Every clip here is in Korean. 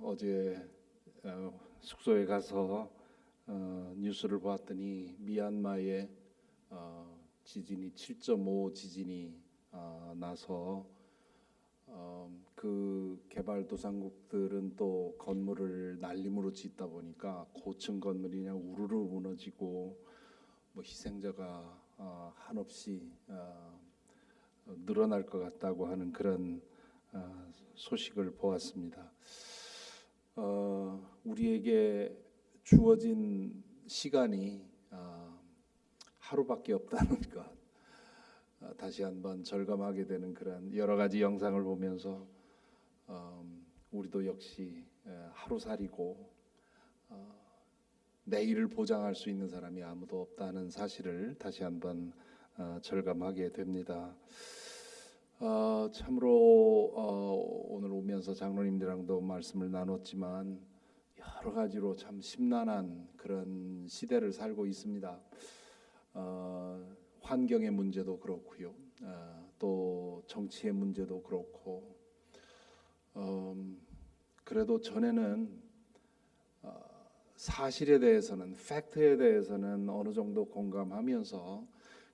어제 숙소에 가서 뉴스를 봤더니 미얀마의 지진이 7.5 지진이 나서 그 개발도상국들은 또 건물을 날림으로 짓다 보니까 고층 건물이 그냥 우르르 무너지고 뭐 희생자가 한없이 늘어날 것 같다고 하는 그런 소식을 보았습니다. 우리에게 주어진 시간이 하루밖에 없다는 것, 다시 한번 절감하게 되는 그런 여러 가지 영상을 보면서 우리도 역시 하루살이고 내일을 보장할 수 있는 사람이 아무도 없다는 사실을 다시 한번 절감하게 됩니다. 참으로 오늘 오면서 장로님들랑도 말씀을 나눴지만 여러 가지로 참 심란한 그런 시대를 살고 있습니다. 환경의 문제도 그렇고요, 또 정치의 문제도 그렇고, 그래도 전에는 사실에 대해서는, 팩트에 대해서는 어느 정도 공감하면서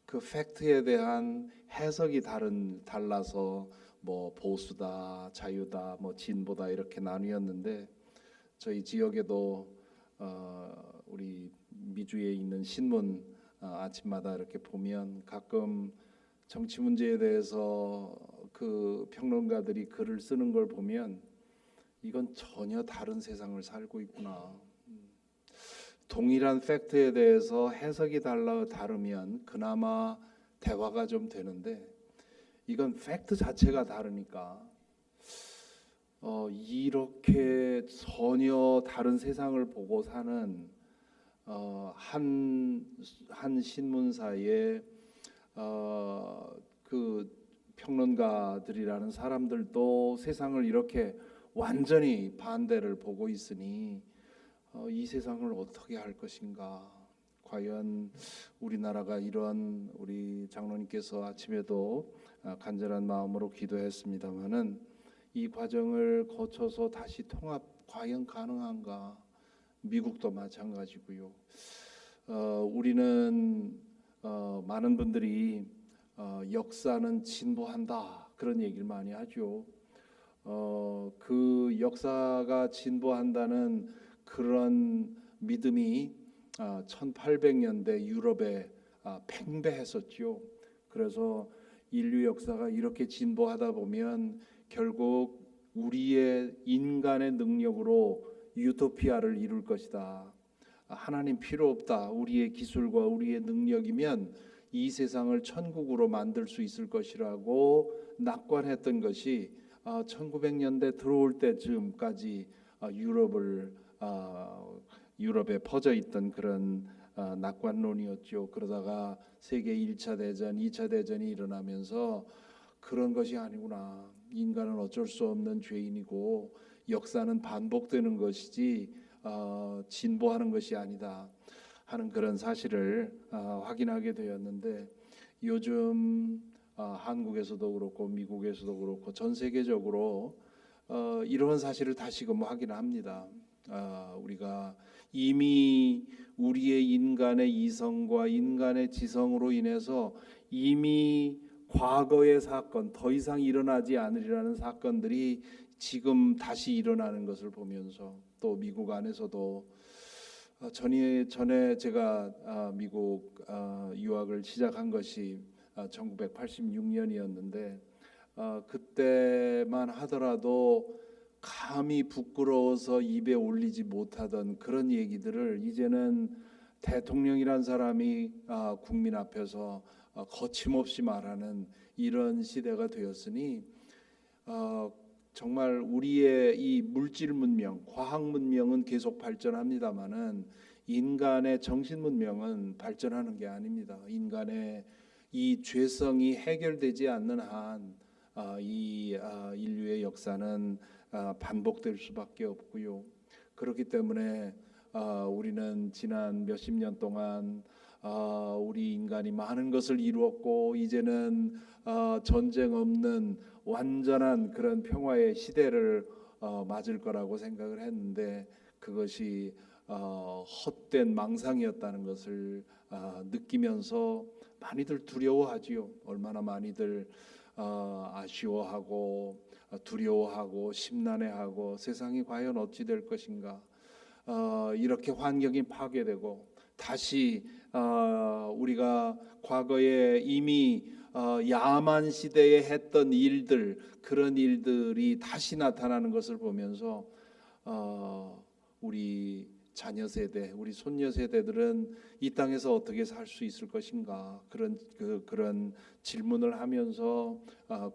그 팩트에 대한 해석이 달라서 뭐 보수다, 자유다, 뭐 진보다 이렇게 나뉘었는데, 저희 지역에도 우리 미주에 있는 신문 아침마다 이렇게 보면 가끔 정치 문제에 대해서 그 평론가들이 글을 쓰는 걸 보면 이건 전혀 다른 세상을 살고 있구나. 동일한 팩트에 대해서 해석이 다르면 그나마 대화가 좀 되는데, 이건 팩트 자체가 다르니까 이렇게 전혀 다른 세상을 보고 사는 한 신문사의 그 평론가들이라는 사람들도 세상을 이렇게 완전히 반대를 보고 있으니 이 세상을 어떻게 할 것인가. 과연 우리나라가 이런, 우리 장로님께서 아침에도 간절한 마음으로 기도했습니다마는 이 과정을 거쳐서 다시 통합 과연 가능한가. 미국도 마찬가지고요. 우리는 많은 분들이 역사는 진보한다 그런 얘기를 많이 하죠. 그 역사가 진보한다는 그런 믿음이 1800년대 유럽에 팽배했었죠. 그래서 인류 역사가 이렇게 진보하다 보면 결국 우리의 인간의 능력으로 유토피아를 이룰 것이다. 하나님 필요 없다. 우리의 기술과 우리의 능력이면 이 세상을 천국으로 만들 수 있을 것이라고 낙관했던 것이 1900년대 들어올 때쯤까지 유럽에 퍼져 있던 그런 낙관론이었죠. 그러다가 세계 1차 대전, 2차 대전이 일어나면서 그런 것이 아니구나. 인간은 어쩔 수 없는 죄인이고 역사는 반복되는 것이지 진보하는 것이 아니다 하는 그런 사실을 확인하게 되었는데, 요즘 한국에서도 그렇고 미국에서도 그렇고 전 세계적으로 이런 사실을 다시금 확인합니다. 우리가 이미 우리의 인간의 이성과 인간의 지성으로 인해서 이미 과거의 사건, 더 이상 일어나지 않으리라는 사건들이 지금 다시 일어나는 것을 보면서, 또 미국 안에서도 전에 제가 미국 유학을 시작한 것이 1986년이었는데 그때만 하더라도 감히 부끄러워서 입에 올리지 못하던 그런 얘기들을 이제는 대통령이란 사람이 국민 앞에서 거침없이 말하는 이런 시대가 되었으니, 정말 우리의 이 물질 문명, 과학 문명은 계속 발전합니다마는 인간의 정신 문명은 발전하는 게 아닙니다. 인간의 이 죄성이 해결되지 않는 한 이 인류의 역사는 반복될 수밖에 없고요. 그렇기 때문에 우리는 지난 몇십 년 동안 우리 인간이 많은 것을 이루었고 이제는 전쟁 없는 완전한 그런 평화의 시대를 맞을 거라고 생각을 했는데 그것이 헛된 망상이었다는 것을 느끼면서 많이들 두려워하지요. 얼마나 많이들 아쉬워하고 두려워하고 심란해하고 세상이 과연 어찌 될 것인가, 이렇게 환경이 파괴되고 다시 우리가 과거에 이미 야만 시대에 했던 일들, 그런 일들이 다시 나타나는 것을 보면서 우리 자녀 세대, 우리 손녀 세대들은 이 땅에서 어떻게 살 수 있을 것인가, 그런 질문을 하면서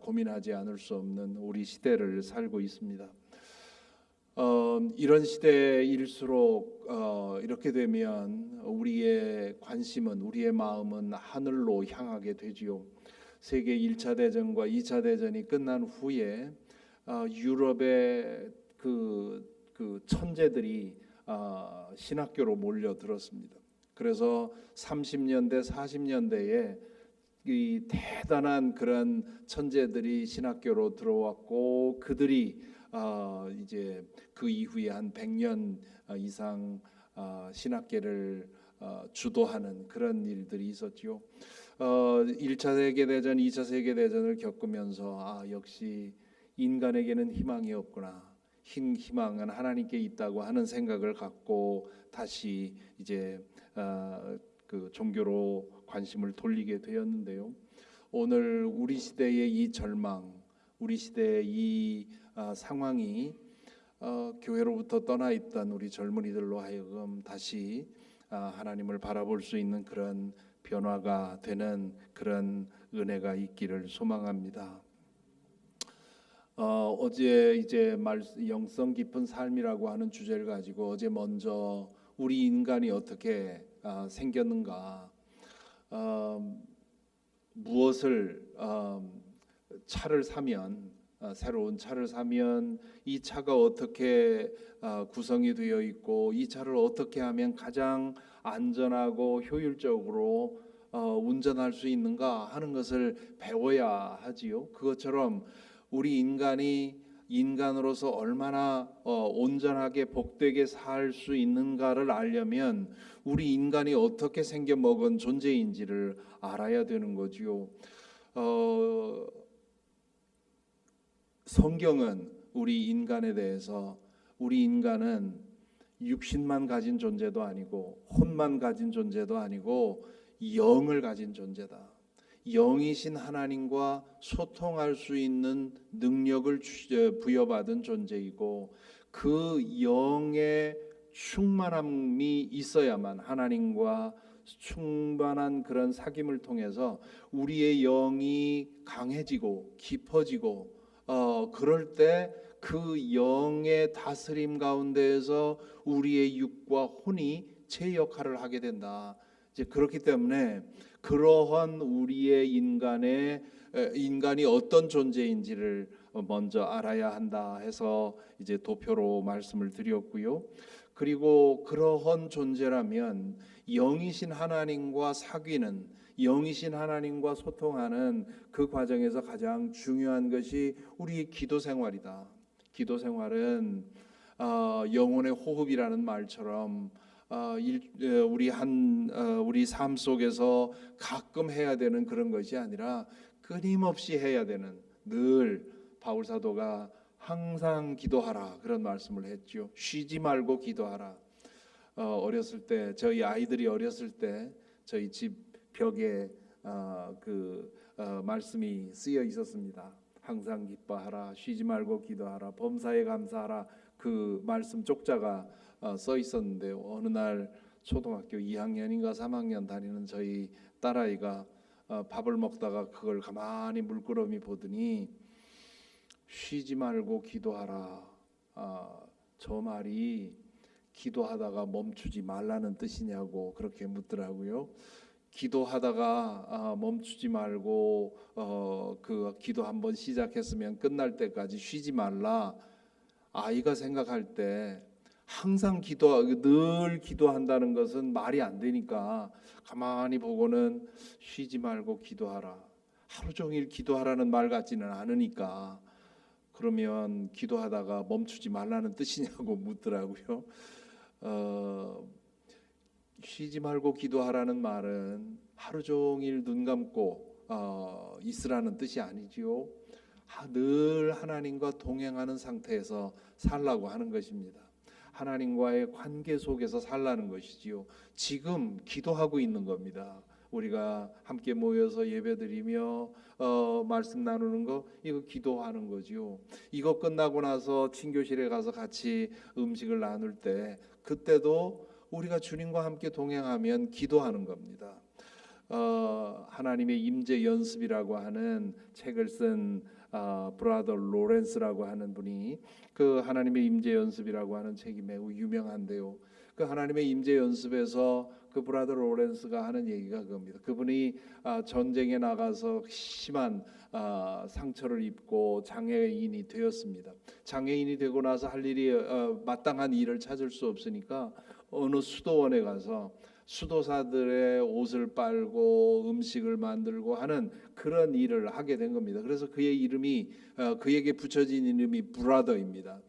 고민하지 않을 수 없는 우리 시대를 살고 있습니다. 이런 시대일수록 이렇게 되면 우리의 관심은, 우리의 마음은 하늘로 향하게 되지요. 세계 1차 대전과 2차 대전이 끝난 후에 유럽의 그 천재들이 신학교로 몰려들었습니다. 그래서 30년대 40년대에 이 대단한 그런 천재들이 신학교로 들어왔고, 그들이 이제 그 이후에 한 100년 이상 신학계를 주도하는 그런 일들이 있었죠. 1차 세계대전, 2차 세계대전을 겪으면서 역시 인간에게는 희망이 없구나, 희망은 하나님께 있다고 하는 생각을 갖고 다시 이제 그 종교로 관심을 돌리게 되었는데요. 오늘 우리 시대의 이 절망, 우리 시대의 이 상황이 교회로부터 떠나 있던 우리 젊은이들로 하여금 다시 하나님을 바라볼 수 있는 그런 변화가 되는 그런 은혜가 있기를 소망합니다. 어제 이제 영성 깊은 삶이라고 하는 주제를 가지고 어제 먼저 우리 인간이 어떻게 생겼는가, 무엇을 차를 사면, 새로운 차를 사면 이 차가 어떻게 구성이 되어 있고 이 차를 어떻게 하면 가장 안전하고 효율적으로 운전할 수 있는가 하는 것을 배워야 하지요. 그것처럼 우리 인간이 인간으로서 얼마나 온전하게 복되게 살 수 있는가를 알려면 우리 인간이 어떻게 생겨 먹은 존재인지를 알아야 되는 거지요. 성경은 우리 인간에 대해서, 우리 인간은 육신만 가진 존재도 아니고 혼만 가진 존재도 아니고 영을 가진 존재다. 영이신 하나님과 소통할 수 있는 능력을 부여받은 존재이고, 그 영의 충만함이 있어야만, 하나님과 충만한 그런 사귐을 통해서 우리의 영이 강해지고 깊어지고, 그럴 때 그 영의 다스림 가운데에서 우리의 육과 혼이 제 역할을 하게 된다. 이제 그렇기 때문에 그러한 우리의 인간이 어떤 존재인지를 먼저 알아야 한다 해서 이제 도표로 말씀을 드렸고요. 그리고 그러한 존재라면 영이신 하나님과 사귀는, 영이신 하나님과 소통하는 그 과정에서 가장 중요한 것이 우리 기도 생활이다. 기도 생활은 영혼의 호흡이라는 말처럼 우리 삶 속에서 가끔 해야 되는 그런 것이 아니라 끊임없이 해야 되는, 늘 바울 사도가 항상 기도하라 그런 말씀을 했죠. 쉬지 말고 기도하라. 어렸을 때, 저희 아이들이 어렸을 때 저희 집 벽에 말씀이 쓰여 있었습니다. 항상 기뻐하라, 쉬지 말고 기도하라, 범사에 감사하라. 그 말씀 쪽자가 써 있었는데요. 어느 날 초등학교 2학년인가 3학년 다니는 저희 딸아이가 밥을 먹다가 그걸 가만히 물끄러미 보더니 쉬지 말고 기도하라, 저 말이 기도하다가 멈추지 말라는 뜻이냐고 그렇게 묻더라고요. 기도하다가 멈추지 말고 그 기도 한번 시작했으면 끝날 때까지 쉬지 말라. 아이가 생각할 때 항상 늘 기도한다는 것은 말이 안 되니까 가만히 보고는 쉬지 말고 기도하라, 하루 종일 기도하라는 말 같지는 않으니까 그러면 기도하다가 멈추지 말라는 뜻이냐고 묻더라고요. 쉬지 말고 기도하라는 말은 하루 종일 눈 감고 있으라는 뜻이 아니지요. 늘 하나님과 동행하는 상태에서 살라고 하는 것입니다. 하나님과의 관계 속에서 살라는 것이지요. 지금 기도하고 있는 겁니다. 우리가 함께 모여서 예배드리며 말씀 나누는 거, 이거 기도하는 거지요. 이거 끝나고 나서 친교실에 가서 같이 음식을 나눌 때, 그때도 우리가 주님과 함께 동행하면 기도하는 겁니다. 하나님의 임재 연습이라고 하는 책을 쓴 브라더 로렌스라고 하는 분이, 그 하나님의 임재 연습이라고 하는 책이 매우 유명한데요. 그 하나님의 임재 연습에서 그 브라더 로렌스가 하는 얘기가 그겁니다. 그분이 전쟁에 나가서 심한 상처를 입고 장애인이 되었습니다. 장애인이 되고 나서 할 일이 마땅한 일을 찾을 수 없으니까 어느 수도원에 가서 수도사들의 옷을 빨고 음식을 만들고 하는 그런 일을 하게 된 겁니다. 그래서 그의 이름이 그에게 붙여진 이름이 브라더입니다.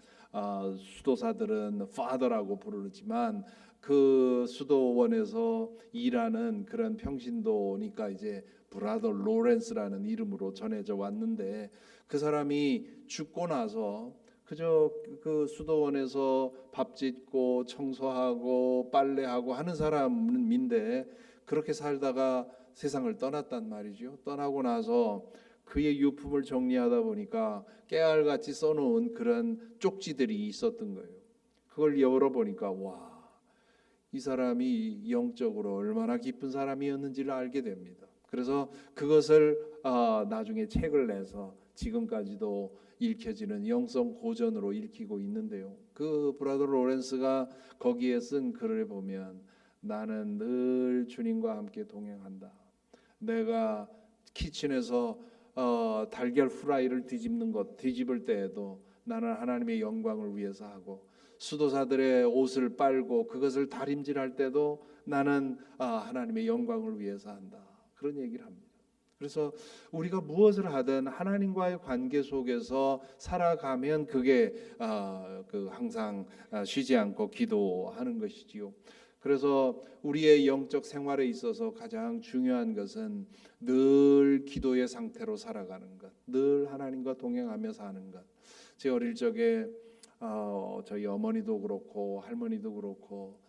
수도사들은 father라고 부르지만 그 수도원에서 일하는 그런 평신도니까 이제 브라더 로렌스라는 이름으로 전해져 왔는데, 그 사람이 죽고 나서 그저 그 수도원에서 밥 짓고 청소하고 빨래하고 하는 사람인데, 그렇게 살다가 세상을 떠났단 말이죠. 떠나고 나서 그의 유품을 정리하다 보니까 깨알같이 써놓은 그런 쪽지들이 있었던 거예요. 그걸 열어보니까 와, 이 사람이 영적으로 얼마나 깊은 사람이었는지를 알게 됩니다. 그래서 그것을 나중에 책을 내서 지금까지도 읽혀지는 영성 고전으로 읽히고 있는데요. 그 브라더 로렌스가 거기에 쓴 글을 보면, 나는 늘 주님과 함께 동행한다. 내가 키친에서 달걀 후라이를 뒤집을 때에도 나는 하나님의 영광을 위해서 하고, 수도사들의 옷을 빨고 그것을 다림질할 때도 나는 하나님의 영광을 위해서 한다. 그런 얘기를 합니다. 그래서 우리가 무엇을 하든 하나님과의 관계 속에서 살아가면 그게 항상 쉬지 않고 기도하는 것이지요. 그래서 우리의 영적 생활에 있어서 가장 중요한 것은 늘 기도의 상태로 살아가는 것, 늘 하나님과 동행하며 사는 것. 제 어릴 적에 저희 어머니도 그렇고 할머니도 그렇고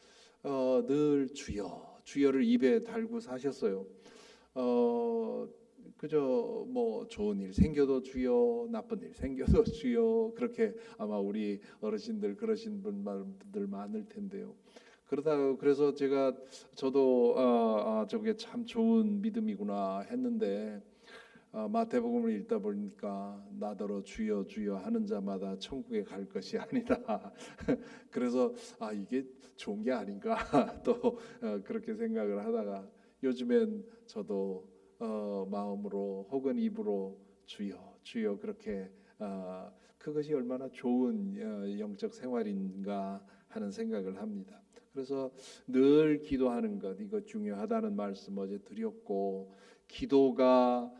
늘 주여 주여를 입에 달고 사셨어요. 그저 뭐 좋은 일 생겨도 주여, 나쁜 일 생겨도 주여, 그렇게 아마 우리 어르신들 그러신 분들 많을 텐데요. 그래서 저도 저게 참 좋은 믿음이구나 했는데, 마태복음을 읽다 보니까 나더러 주여 주여 하는 자마다 천국에 갈 것이 아니다. 그래서 이게 좋은 게 아닌가 또 그렇게 생각을 하다가, 요즘엔 저도 마음으로 혹은 입으로 주여 주여 그렇게 그것이 얼마나 좋은 영적 생활인가 하는 생각을 합니다. 그래서 늘 기도하는 것, 이거 중요하다는 말씀 어제 드렸고, 기도가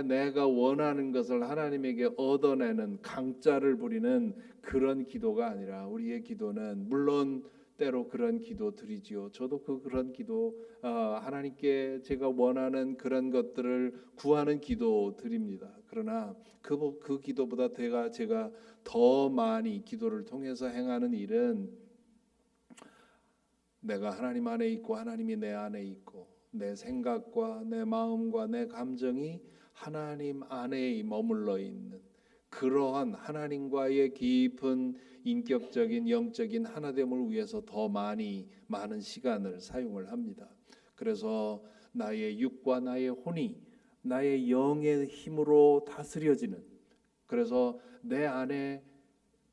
내가 원하는 것을 하나님에게 얻어내는 강짜를 부리는 그런 기도가 아니라, 우리의 기도는 물론 때로 그런 기도 드리지요. 저도 그런 기도, 하나님께 제가 원하는 그런 것들을 구하는 기도 드립니다. 그러나 그 기도보다 제가 더 많이 기도를 통해서 행하는 일은, 내가 하나님 안에 있고 하나님이 내 안에 있고, 내 생각과 내 마음과 내 감정이 하나님 안에 머물러 있는 그러한 하나님과의 깊은 인격적인 영적인 하나됨을 위해서 더 많은 시간을 사용을 합니다. 그래서 나의 육과 나의 혼이 나의 영의 힘으로 다스려지는, 그래서 내 안에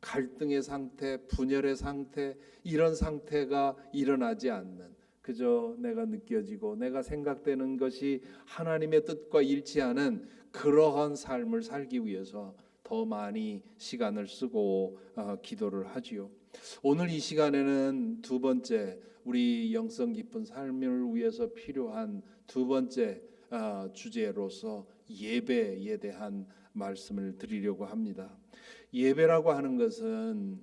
갈등의 상태, 분열의 상태, 이런 상태가 일어나지 않는, 그저 내가 느껴지고 내가 생각되는 것이 하나님의 뜻과 일치하는 그러한 삶을 살기 위해서 더 많이 시간을 쓰고 기도를 하지요. 오늘 이 시간에는 두 번째, 우리 영성 깊은 삶을 위해서 필요한 두 번째 주제로서 예배에 대한 말씀을 드리려고 합니다. 예배라고 하는 것은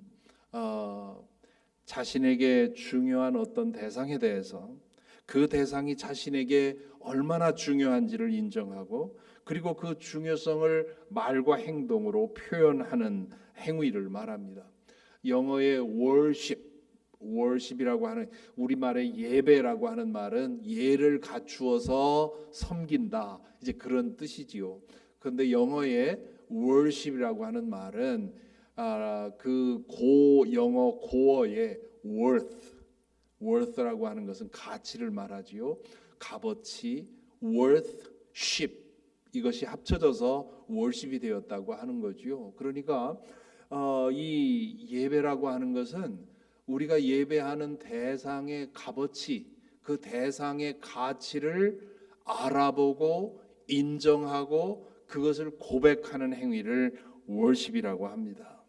자신에게 중요한 어떤 대상에 대해서 그 대상이 자신에게 얼마나 중요한지를 인정하고 그리고 그 중요성을 말과 행동으로 표현하는 행위를 말합니다. 영어의 worship이라고 하는 우리말의 예배라고 하는 말은 예를 갖추어서 섬긴다 이제 그런 뜻이지요. 그런데 영어의 worship이라고 하는 말은 그 영어 고어의 worth라고 하는 것은 가치를 말하지요. 값어치 worthship 이것이 합쳐져서 worship이 되었다고 하는 거지요. 그러니까 이 예배라고 하는 것은 우리가 예배하는 대상의 값어치, 그 대상의 가치를 알아보고 인정하고 그것을 고백하는 행위를 월십이라고 합니다.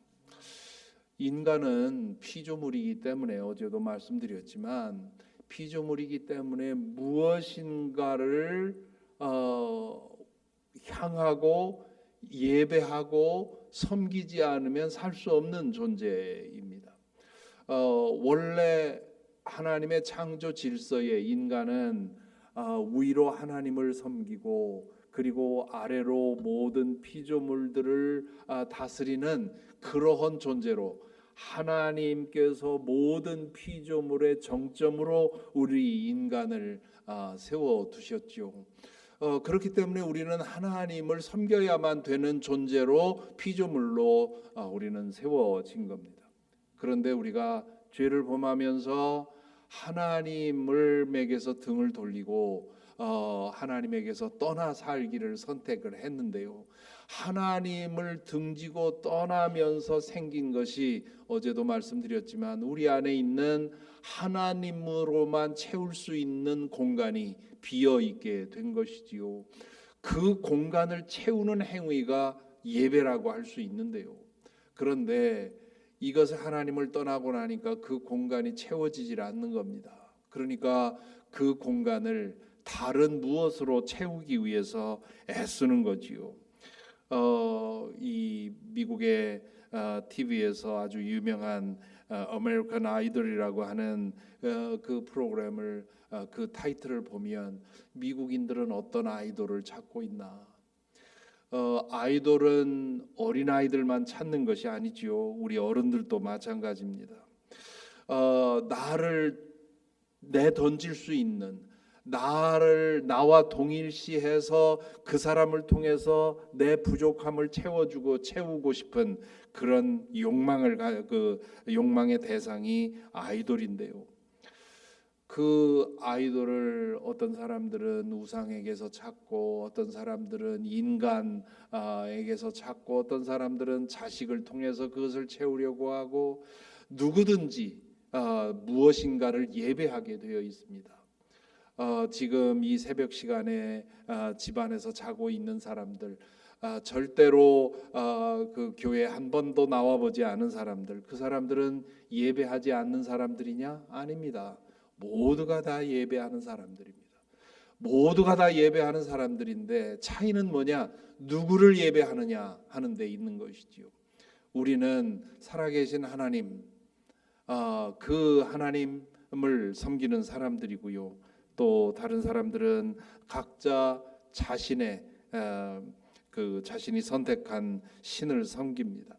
인간은 피조물이기 때문에 어제도 말씀드렸지만 피조물이기 때문에 무엇인가를 향하고 예배하고 섬기지 않으면 살 수 없는 존재입니다. 원래 하나님의 창조 질서에 인간은 위로 하나님을 섬기고 그리고 아래로 모든 피조물들을 다스리는 그러한 존재로 하나님께서 모든 피조물의 정점으로 우리 인간을 세워두셨죠. 그렇기 때문에 우리는 하나님을 섬겨야만 되는 존재로 피조물로 우리는 세워진 겁니다. 그런데 우리가 죄를 범하면서 하나님을 맥에서 등을 돌리고 하나님에게서 떠나 살기를 선택을 했는데요. 하나님을 등지고 떠나면서 생긴 것이 어제도 말씀드렸지만 우리 안에 있는 하나님으로만 채울 수 있는 공간이 비어 있게 된 것이지요. 그 공간을 채우는 행위가 예배라고 할 수 있는데요. 그런데 이것을 하나님을 떠나고 나니까 그 공간이 채워지질 않는 겁니다. 그러니까 그 공간을 다른 무엇으로 채우기 위해서 애쓰는 거지요. 이 미국의 TV에서 아주 유명한 아메리칸 아이돌이라고 하는 그 프로그램을 그 타이틀을 보면 미국인들은 어떤 아이돌을 찾고 있나? 아이돌은 어린아이들만 찾는 것이 아니지요. 우리 어른들도 마찬가지입니다. 나를 내던질 수 있는 나와 동일시해서 그 사람을 통해서 내 부족함을 채우고 싶은 그런 욕망의 대상이 아이돌인데요. 그 아이돌을 어떤 사람들은 우상에게서 찾고 어떤 사람들은 인간에게서 찾고 어떤 사람들은 자식을 통해서 그것을 채우려고 하고 누구든지 무엇인가를 예배하게 되어 있습니다. 지금 이 새벽 시간에 집안에서 자고 있는 사람들, 절대로 그 교회 한 번도 나와보지 않은 사람들, 그 사람들은 예배하지 않는 사람들이냐? 아닙니다. 모두가 다 예배하는 사람들입니다. 모두가 다 예배하는 사람들인데 차이는 뭐냐? 누구를 예배하느냐 하는 데 있는 것이지요. 우리는 살아계신 하나님, 그 하나님을 섬기는 사람들이고요. 또 다른 사람들은 각자 자신의 자신이 선택한 신을 섬깁니다.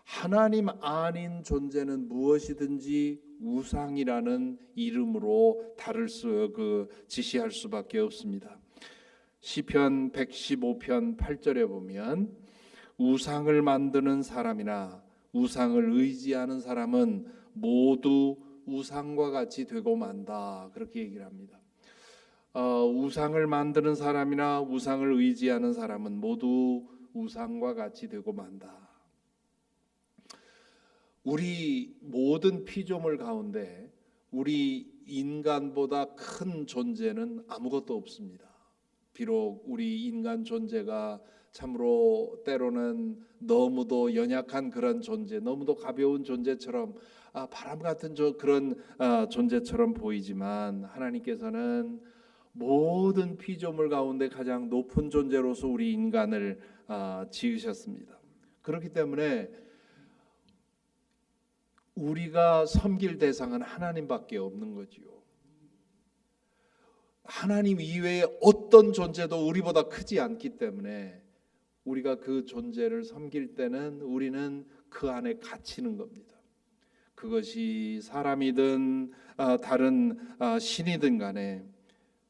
하나님 아닌 존재는 무엇이든지 우상이라는 이름으로 지시할 수밖에 없습니다. 시편 115편 8절에 보면 우상을 만드는 사람이나 우상을 의지하는 사람은 모두 우상과 같이 되고 만다 그렇게 얘기를 합니다. 우상을 만드는 사람이나 우상을 의지하는 사람은 모두 우상과 같이 되고 만다. 우리 모든 피조물 가운데 우리 인간보다 큰 존재는 아무것도 없습니다. 비록 우리 인간 존재가 참으로 때로는 너무도 연약한 그런 존재, 너무도 가벼운 존재처럼 바람 같은 그런 존재처럼 보이지만 하나님께서는 모든 피조물 가운데 가장 높은 존재로서 우리 인간을 지으셨습니다. 그렇기 때문에 우리가 섬길 대상은 하나님밖에 없는 거지요. 하나님 이외에 어떤 존재도 우리보다 크지 않기 때문에 우리가 그 존재를 섬길 때는 우리는 그 안에 갇히는 겁니다. 그것이 사람이든 다른 신이든 간에.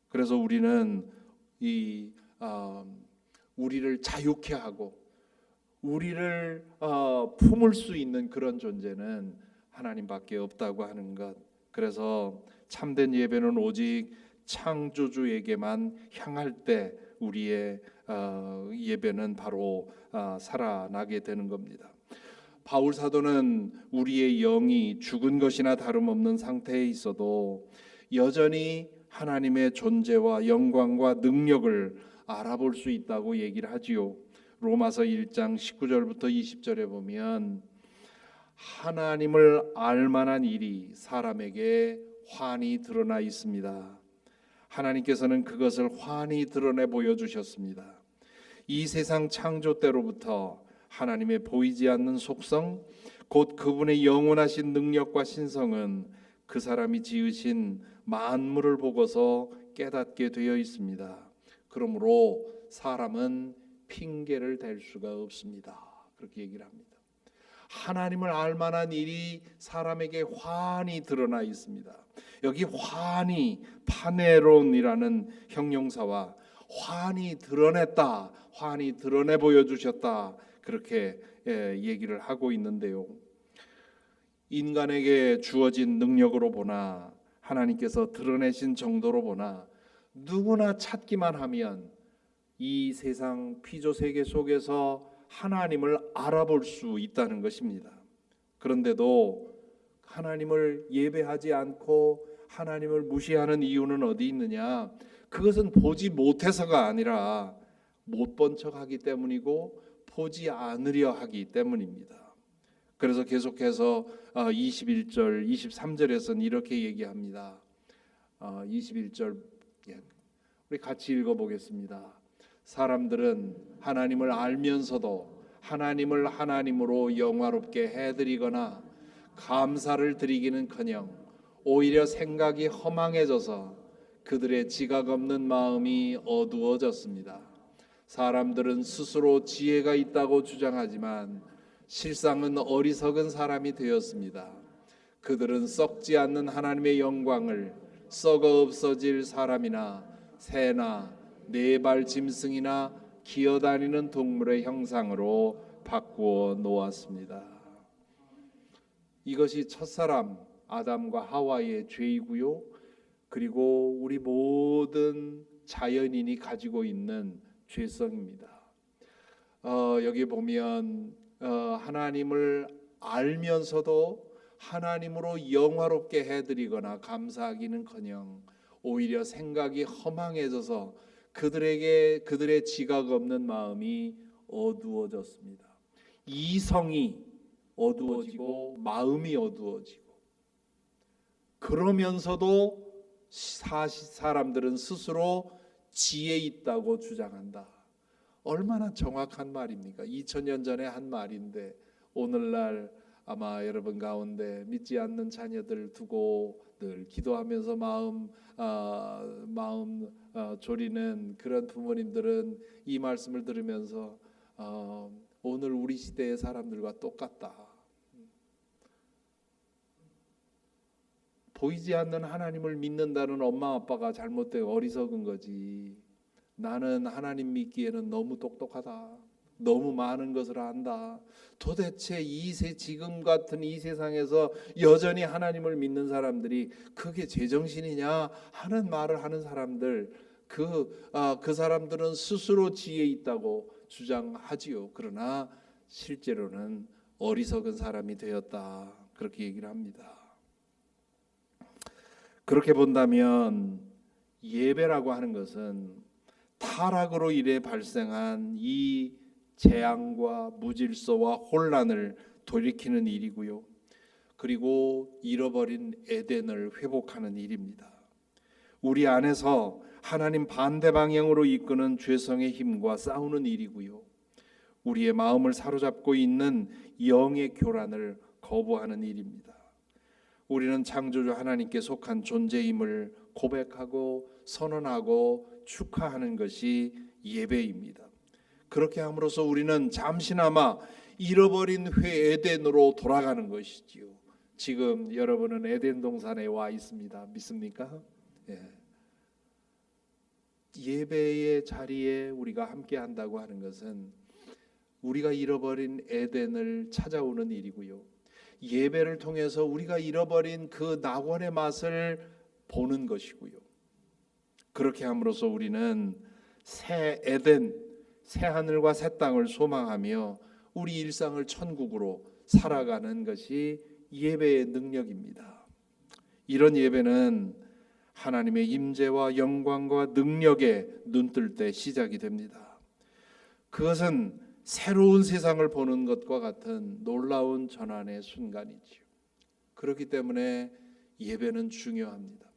그래서 우리는 우리를 자유케 하고 우리를 품을 수 있는 그런 존재는 하나님밖에 없다고 하는 것. 그래서 참된 예배는 오직 창조주에게만 향할 때 우리의 예배는 바로 살아나게 되는 겁니다. 바울 사도는 우리의 영이 죽은 것이나 다름없는 상태에 있어도 여전히 하나님의 존재와 영광과 능력을 알아볼 수 있다고 얘기를 하지요. 로마서 1장 19절부터 20절에 보면 하나님을 알만한 일이 사람에게 환히 드러나 있습니다. 하나님께서는 그것을 환히 드러내 보여주셨습니다. 이 세상 창조 때로부터 하나님의 보이지 않는 속성, 곧 그분의 영원하신 능력과 신성은 그 사람이 지으신 만물을 보고서 깨닫게 되어 있습니다. 그러므로 사람은 핑계를 댈 수가 없습니다. 그렇게 얘기를 합니다. 하나님을 알만한 일이 사람에게 환히 드러나 있습니다. 여기 환히, 파네론이라는 형용사와 환히 드러냈다, 환히 드러내 보여주셨다, 그렇게 얘기를 하고 있는데요. 인간에게 주어진 능력으로 보나 하나님께서 드러내신 정도로 보나 누구나 찾기만 하면 이 세상 피조 세계 속에서 하나님을 알아볼 수 있다는 것입니다. 그런데도 하나님을 예배하지 않고 하나님을 무시하는 이유는 어디 있느냐? 그것은 보지 못해서가 아니라 못 본 척하기 때문이고 보지 않으려 하기 때문입니다. 그래서 계속해서 21절, 23절에서는 이렇게 얘기합니다. 21절 우리 같이 읽어보겠습니다. 사람들은 하나님을 알면서도 하나님을 하나님으로 영화롭게 해드리거나 감사를 드리기는커녕 오히려 생각이 허망해져서 그들의 지각 없는 마음이 어두워졌습니다. 사람들은 스스로 지혜가 있다고 주장하지만 실상은 어리석은 사람이 되었습니다. 그들은 썩지 않는 하나님의 영광을 썩어 없어질 사람이나 새나 네발 짐승이나 기어다니는 동물의 형상으로 바꾸어 놓았습니다. 이것이 첫사람 아담과 하와의 죄이고요. 그리고 우리 모든 자연인이 가지고 있는 죄성입니다. 여기 보면 하나님을 알면서도 하나님으로 영화롭게 해드리거나 감사하기는커녕 오히려 생각이 허망해져서 그들의 지각 없는 마음이 어두워졌습니다. 이성이 어두워지고 마음이 어두워지고 그러면서도 사람들은 스스로 지혜 있다고 주장한다. 얼마나 정확한 말입니까? 2000년 전에 한 말인데 오늘날 아마 여러분 가운데 믿지 않는 자녀들 두고 늘 기도하면서 마음 졸이는 그런 부모님들은 이 말씀을 들으면서 오늘 우리 시대의 사람들과 똑같다. 보이지 않는 하나님을 믿는다는 엄마 아빠가 잘못되고 어리석은 거지. 나는 하나님 믿기에는 너무 똑똑하다. 너무 많은 것을 안다. 도대체 지금 같은 이 세상에서 여전히 하나님을 믿는 사람들이 그게 제정신이냐 하는 말을 하는 사람들, 그 사람들은 스스로 지혜 있다고 주장하지요. 그러나 실제로는 어리석은 사람이 되었다. 그렇게 얘기를 합니다. 그렇게 본다면 예배라고 하는 것은 타락으로 인해 발생한 이 재앙과 무질서와 혼란을 돌이키는 일이고요. 그리고 잃어버린 에덴을 회복하는 일입니다. 우리 안에서 하나님 반대 방향으로 이끄는 죄성의 힘과 싸우는 일이고요. 우리의 마음을 사로잡고 있는 영의 교란을 거부하는 일입니다. 우리는 창조주 하나님께 속한 존재임을 고백하고 선언하고 축하하는 것이 예배입니다. 그렇게 함으로써 우리는 잠시나마 잃어버린 에덴으로 돌아가는 것이지요. 지금 여러분은 에덴 동산에 와 있습니다. 믿습니까? 예배의 자리에 우리가 함께 한다고 하는 것은 우리가 잃어버린 에덴을 찾아오는 일이고요. 예배를 통해서 우리가 잃어버린 그 낙원의 맛을 보는 것이고요. 그렇게 함으로써 우리는 새 에덴, 새 하늘과 새 땅을 소망하며 우리 일상을 천국으로 살아가는 것이 예배의 능력입니다. 이런 예배는 하나님의 임재와 영광과 능력에 눈뜰 때 시작이 됩니다. 그것은 새로운 세상을 보는 것과 같은 놀라운 전환의 순간이지요. 그렇기 때문에 예배는 중요합니다.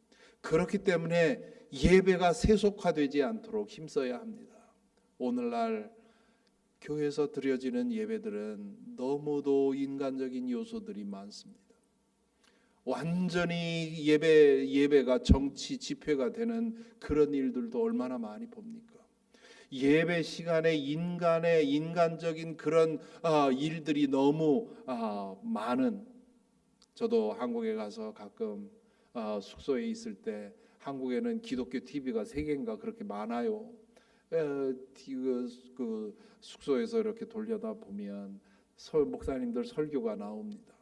그렇기 때문에 예배가 세속화되지 않도록 힘써야 합니다. 오늘날 교회에서 드려지는 예배들은 너무도 인간적인 요소들이 많습니다. 완전히 예배가 정치 집회가 되는 그런 일들도 얼마나 많이 봅니까? 예배 시간에 인간적인 그런 일들이 너무 많은, 저도 한국에 가서 가끔 숙소에 있을 때 한국에는 기독교 TV가 3개인가 그렇게 많아요. 그 숙소에서 이렇게 돌려다 보면 목사님들 설교가 나옵니다.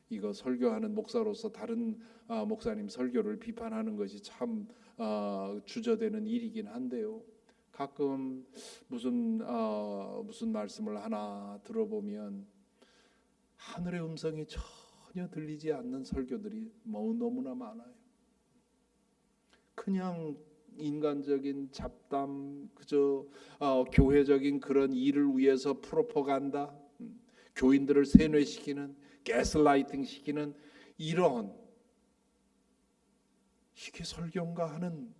이거 설교하는 목사로서 다른 목사님 설교를 비판하는 것이 참 주저되는 일이긴 한데요. 가끔 무슨 말씀을 하나 들어보면 하늘의 음성이 전혀 들리지 않는 설교들이 너무나 많아요. 그냥 인간적인 잡담, 그저 교회적인 그런 일을 위해서 프로파간다, 교인들을 세뇌시키는, 가스라이팅 시키는 이런, 이게 설교인가 하는,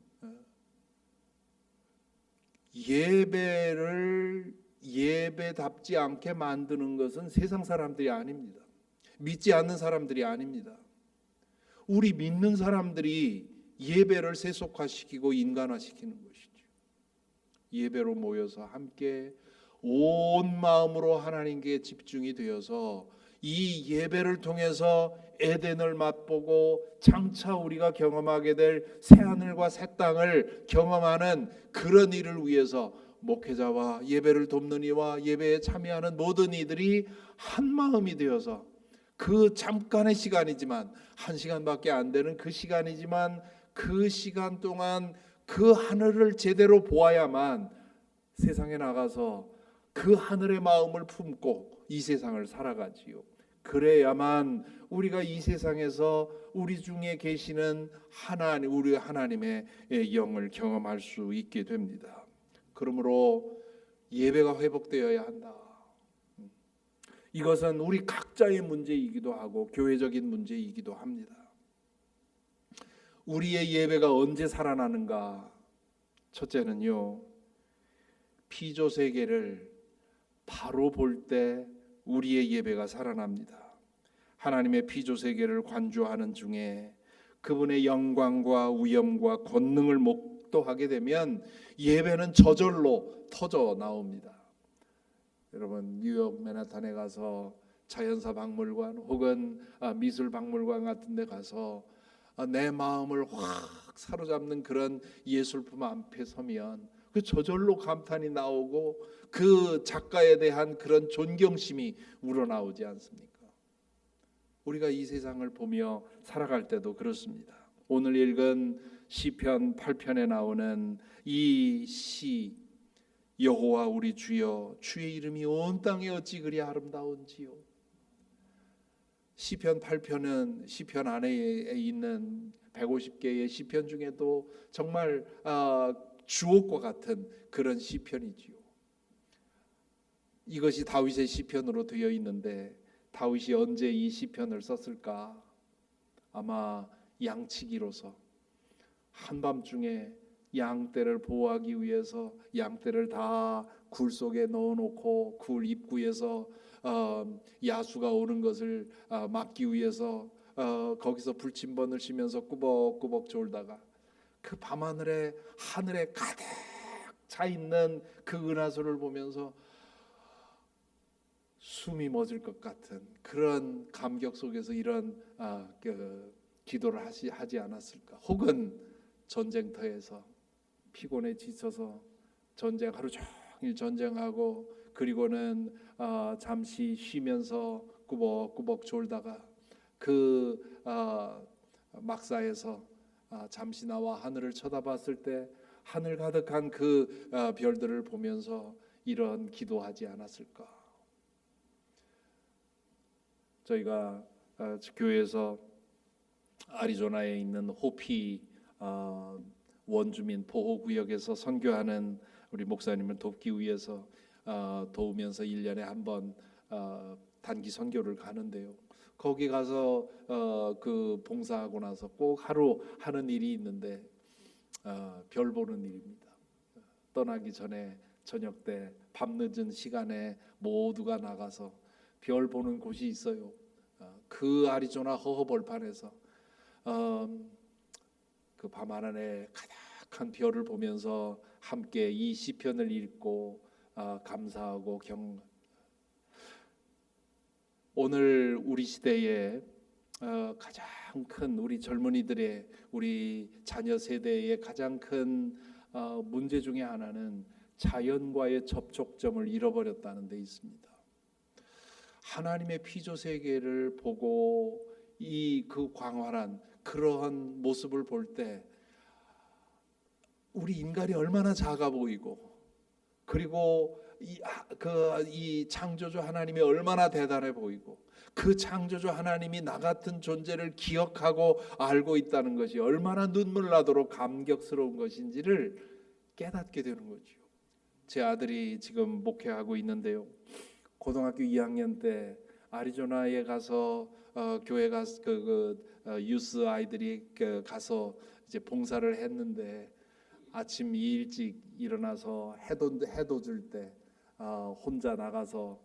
예배를 예배답지 않게 만드는 것은 세상 사람들이 아닙니다. 믿지 않는 사람들이 아닙니다. 우리 믿는 사람들이 예배를 세속화시키고 인간화시키는 것이죠. 예배로 모여서 함께 온 마음으로 하나님께 집중이 되어서 이 예배를 통해서 에덴을 맛보고 장차 우리가 경험하게 될 새하늘과 새 땅을 경험하는 그런 일을 위해서 목회자와 예배를 돕는 이와 예배에 참여하는 모든 이들이 한 마음이 되어서 그 잠깐의 시간이지만, 1시간밖에 안 되는 그 시간이지만 그 시간 동안 그 하늘을 제대로 보아야만 세상에 나가서 그 하늘의 마음을 품고 이 세상을 살아가지요. 그래야만 우리가 이 세상에서 우리 중에 계시는 하나님, 우리 하나님의 영을 경험할 수 있게 됩니다. 그러므로 예배가 회복되어야 한다. 이것은 우리 각자의 문제이기도 하고 교회적인 문제이기도 합니다. 우리의 예배가 언제 살아나는가? 첫째는요, 피조 세계를 바로 볼 때 우리의 예배가 살아납니다. 하나님의 피조 세계를 관조하는 중에 그분의 영광과 위엄과 권능을 목도하게 되면 예배는 저절로 터져 나옵니다. 여러분, 뉴욕 맨하탄에 가서 자연사 박물관 혹은 미술 박물관 같은 데 가서 내 마음을 확 사로잡는 그런 예술품 앞에 서면 그 저절로 감탄이 나오고 그 작가에 대한 그런 존경심이 우러나오지 않습니까? 우리가 이 세상을 보며 살아갈 때도 그렇습니다. 오늘 읽은 시편 8편에 나오는 이 시, 여호와 우리 주여, 주의 이름이 온 땅에 어찌 그리 아름다운지요. 시편 8편은 시편 안에 있는 150개의 시편 중에도 정말 주옥과 같은 그런 시편이지요. 이것이 다윗의 시편으로 되어 있는데 다윗이 언제 이 시편을 썼을까? 아마 양치기로서 한밤중에 양떼를 보호하기 위해서 양떼를 다 굴 속에 넣어놓고 굴 입구에서 야수가 오는 것을 막기 위해서 거기서 불침번을 쉬면서 꾸벅꾸벅 졸다가 그 밤하늘에 가득 차 있는 그 은하수를 보면서 숨이 멎을 것 같은 그런 감격 속에서 이런 기도를 하지 않았을까? 혹은 전쟁터에서 피곤해 지쳐서 하루 종일 전쟁하고 그리고는 잠시 쉬면서 꾸벅꾸벅 졸다가 그 막사에서 잠시 나와 하늘을 쳐다봤을 때 하늘 가득한 그 별들을 보면서 이런 기도하지 않았을까? 저희가 교회에서 아리조나에 있는 호피 원주민 보호구역에서 선교하는 우리 목사님을 돕기 위해서 도우면서 1년에 한 번 단기 선교를 가는데요. 거기 가서 그 봉사하고 나서 꼭 하루 하는 일이 있는데 별 보는 일입니다. 떠나기 전에 저녁 때 밤늦은 시간에 모두가 나가서 별 보는 곳이 있어요. 그 아리조나 허허벌판에서 그 밤하늘에 가득한 별을 보면서 함께 이 시편을 읽고 감사하고 오늘 우리 시대에 가장 큰 우리 젊은이들의 우리 자녀 세대의 가장 큰 문제 중에 하나는 자연과의 접촉점을 잃어버렸다는 데 있습니다. 하나님의 피조 세계를 보고 그 광활한 그러한 모습을 볼 때 우리 인간이 얼마나 작아 보이고 그리고 이 창조주 하나님이 얼마나 대단해 보이고 그 창조주 하나님이 나 같은 존재를 기억하고 알고 있다는 것이 얼마나 눈물 나도록 감격스러운 것인지를 깨닫게 되는 거죠. 제 아들이 지금 목회하고 있는데요. 고등학교 2학년 때 아리조나에 가서 교회 가서 유스 아이들이 가서 이제 봉사를 했는데 아침 일찍 일어나서 해도 줄 때 혼자 나가서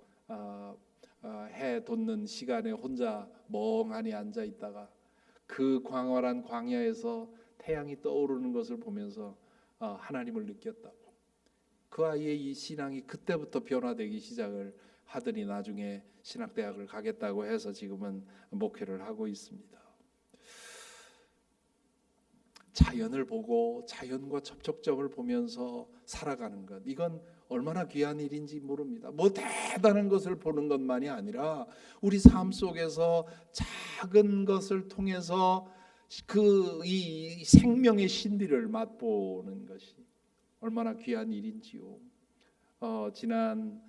해 돋는 시간에 혼자 멍하니 앉아 있다가 그 광활한 광야에서 태양이 떠오르는 것을 보면서 하나님을 느꼈다고. 그 아이의 이 신앙이 그때부터 변화되기 시작을 하더니 나중에 신학대학을 가겠다고 해서 지금은 목회를 하고 있습니다. 자연을 보고 자연과 접촉점을 보면서 살아가는 것, 이건 얼마나 귀한 일인지 모릅니다. 뭐 대단한 것을 보는 것만이 아니라 우리 삶 속에서 작은 것을 통해서 이 생명의 신비를 맛보는 것이 얼마나 귀한 일인지요. 지난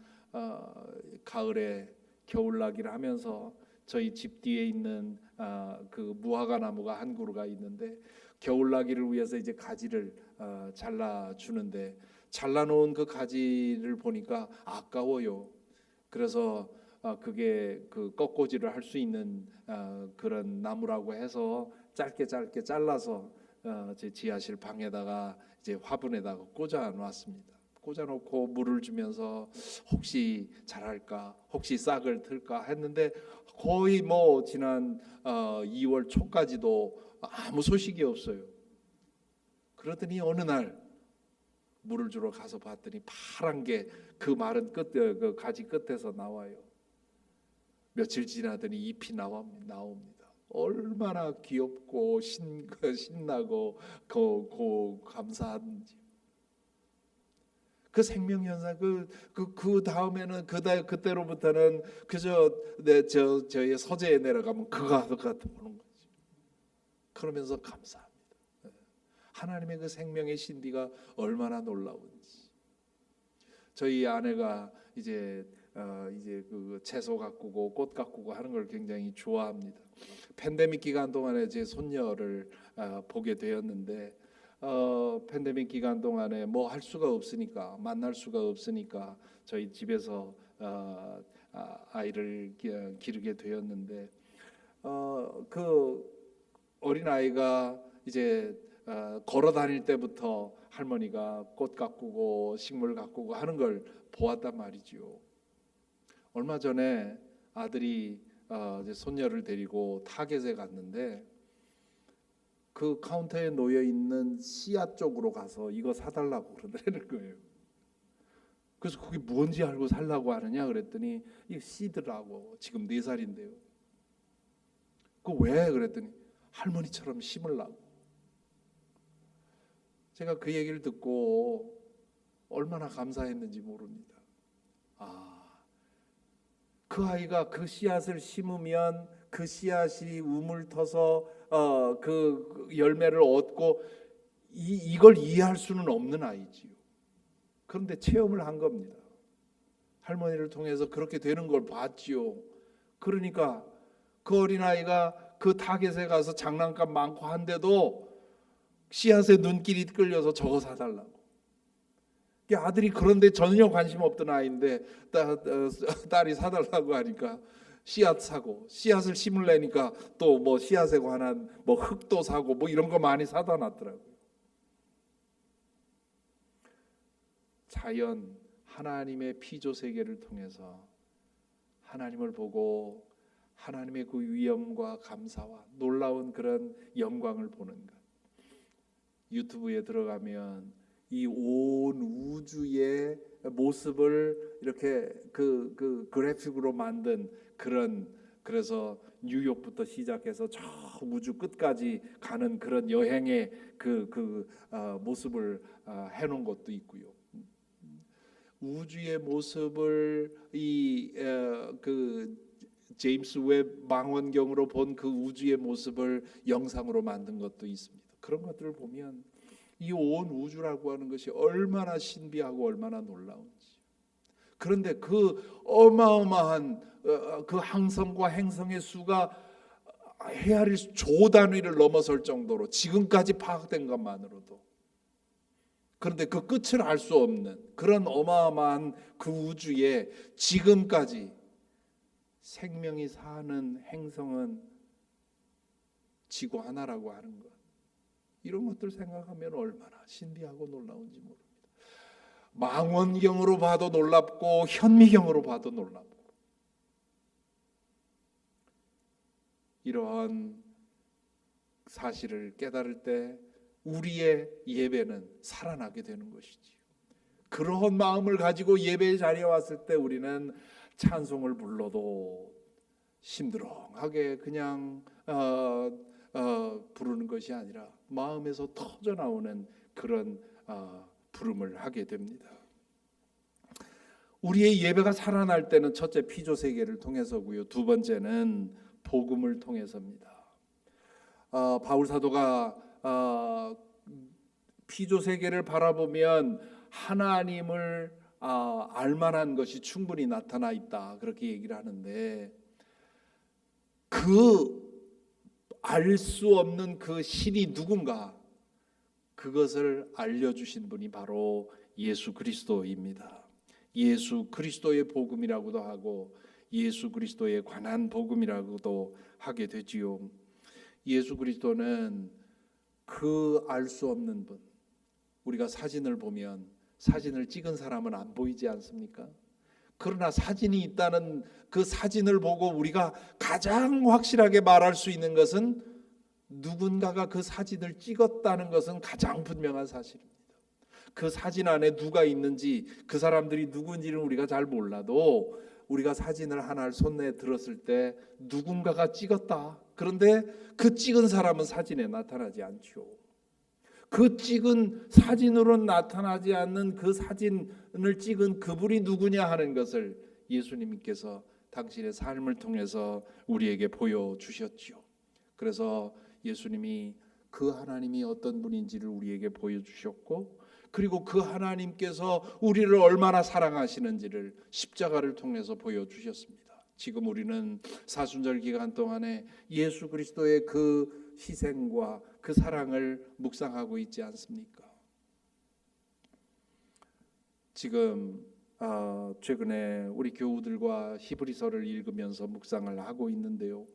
가을에 겨울나기를 하면서 저희 집 뒤에 있는 그 무화과 나무가 한 그루가 있는데 겨울나기를 위해서 이제 가지를 잘라 주는데 잘라놓은 그 가지를 보니까 아까워요. 그래서 그게 그 꺾꽂이를 할 수 있는 그런 나무라고 해서 짧게 잘라서 제 지하실 방에다가 이제 화분에다가 꽂아 놨습니다. 꽂아놓고 물을 주면서 혹시 자랄까, 혹시 싹을 틀까 했는데 거의 뭐 지난 2월 초까지도 아무 소식이 없어요. 그러더니 어느 날 물을 주러 가서 봤더니 파란 게 그 마른 그 가지 끝에서 나와요. 며칠 지나더니 잎이 나옵니다. 얼마나 귀엽고 신나고 감사한지. 그 생명 현상 그 다음에는 그때로부터는 그저 저의 서재에 내려가면 그거 보는 거죠. 그러면서 감사합니다. 하나님의 그 생명의 신비가 얼마나 놀라운지. 저희 아내가 이제 그 채소 가꾸고 꽃 가꾸고 하는 걸 굉장히 좋아합니다. 팬데믹 기간 동안에 제 손녀를 보게 되었는데 팬데믹 기간 동안에 뭐 할 수가 없으니까 만날 수가 없으니까 저희 집에서 아이를 기르게 되었는데 그 어린 아이가 이제 걸어 다닐 때부터 할머니가 꽃 가꾸고 식물 가꾸고 하는 걸 보았단 말이지요. 얼마 전에 아들이 이제 손녀를 데리고 타겟에 갔는데 그 카운터에 놓여 있는 씨앗 쪽으로 가서 이거 사달라고 그러더라는 거예요. 그래서 그게 뭔지 알고 살라고 하느냐 그랬더니 이거 씨드라고. 지금 4살인데요. 그 왜 그랬더니 할머니처럼 심으려고. 제가 그 얘기를 듣고 얼마나 감사했는지 모릅니다. 그 아이가 그 씨앗을 심으면 그 씨앗이 우물 터서 그 열매를 얻고 이걸 이해할 수는 없는 아이지요. 그런데 체험을 한 겁니다. 할머니를 통해서 그렇게 되는 걸 봤지요. 그러니까 그 어린아이가 그 타겟에 가서 장난감 많고 한데도 씨앗에 눈길이 끌려서 저거 사달라고. 아들이 그런데 전혀 관심 없던 아이인데 딸이 사달라고 하니까 씨앗 사고, 씨앗을 심으려니까 또 뭐 씨앗에 관한 뭐 흙도 사고 뭐 이런 거 많이 사다 놨더라고요. 자연, 하나님의 피조 세계를 통해서 하나님을 보고 하나님의 그 위엄과 감사와 놀라운 그런 영광을 보는 것. 유튜브에 들어가면 이 온 우주의 모습을 이렇게 그 그래픽으로 만든 그런, 그래서 뉴욕부터 시작해서 저 우주 끝까지 가는 그런 여행의 모습을 해놓은 것도 있고요. 우주의 모습을 그 제임스 웹 망원경으로 본 그 우주의 모습을 영상으로 만든 것도 있습니다. 그런 것들을 보면 이 온 우주라고 하는 것이 얼마나 신비하고 얼마나 놀라운지. 그런데 그 어마어마한 그 항성과 행성의 수가 헤아릴 조 단위를 넘어설 정도로 지금까지 파악된 것만으로도, 그런데 그 끝을 알 수 없는 그런 어마어마한 그 우주에 지금까지 생명이 사는 행성은 지구 하나라고 하는 것, 이런 것들 생각하면 얼마나 신비하고 놀라운지 모릅니다. 망원경으로 봐도 놀랍고 현미경으로 봐도 놀랍고, 이러한 사실을 깨달을 때 우리의 예배는 살아나게 되는 것이지요. 그러한 마음을 가지고 예배의 자리에 왔을 때 우리는 찬송을 불러도 심드렁하게 그냥 부르는 것이 아니라 마음에서 터져 나오는 그런 부름을 하게 됩니다. 우리의 예배가 살아날 때는 첫째 피조 세계를 통해서고요. 두 번째는 복음을 통해서입니다. 바울 사도가 피조 세계를 바라보면 하나님을 알만한 것이 충분히 나타나 있다, 그렇게 얘기를 하는데, 그 알 수 없는 그 신이 누군가, 그것을 알려주신 분이 바로 예수 그리스도입니다. 예수 그리스도의 복음이라고도 하고 예수 그리스도에 관한 복음이라고도 하게 되지요. 예수 그리스도는 그 알 수 없는 분, 우리가 사진을 보면 사진을 찍은 사람은 안 보이지 않습니까? 그러나 사진이 있다는 그 사진을 보고 우리가 가장 확실하게 말할 수 있는 것은 누군가가 그 사진을 찍었다는 것은 가장 분명한 사실입니다. 그 사진 안에 누가 있는지, 그 사람들이 누군지는 우리가 잘 몰라도 우리가 사진을 하나를 손에 들었을 때 누군가가 찍었다. 그런데 그 찍은 사람은 사진에 나타나지 않죠. 그 찍은 사진으로 나타나지 않는 그 사진을 찍은 그분이 누구냐 하는 것을 예수님께서 당신의 삶을 통해서 우리에게 보여주셨죠. 그래서 예수님이 그 하나님이 어떤 분인지를 우리에게 보여주셨고, 그리고 그 하나님께서 우리를 얼마나 사랑하시는지를 십자가를 통해서 보여주셨습니다. 지금 우리는 사순절 기간 동안에 예수 그리스도의 그 희생과 그 사랑을 묵상하고 있지 않습니까? 지금 최근에 우리 교우들과 히브리서를 읽으면서 묵상을 하고 있는데요.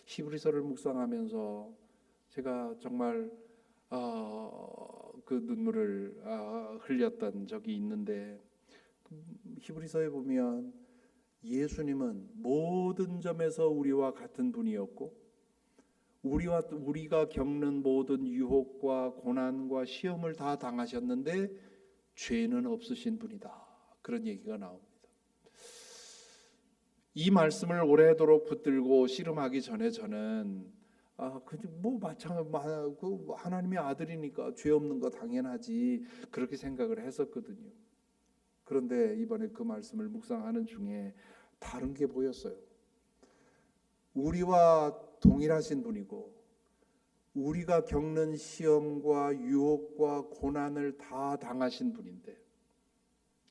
히브리서를 묵상하면서 제가 정말 그 눈물을 흘렸던 적이 있는데, 히브리서에 보면 예수님은 모든 점에서 우리와 같은 분이었고, 우리가 겪는 모든 유혹과 고난과 시험을 다 당하셨는데 죄는 없으신 분이다, 그런 얘기가 나옵니다. 이 말씀을 오래도록 붙들고 씨름하기 전에 저는 하나님의 아들이니까 죄 없는 거 당연하지, 그렇게 생각을 했었거든요. 그런데 이번에 그 말씀을 묵상하는 중에 다른 게 보였어요. 우리와 동일하신 분이고, 우리가 겪는 시험과 유혹과 고난을 다 당하신 분인데,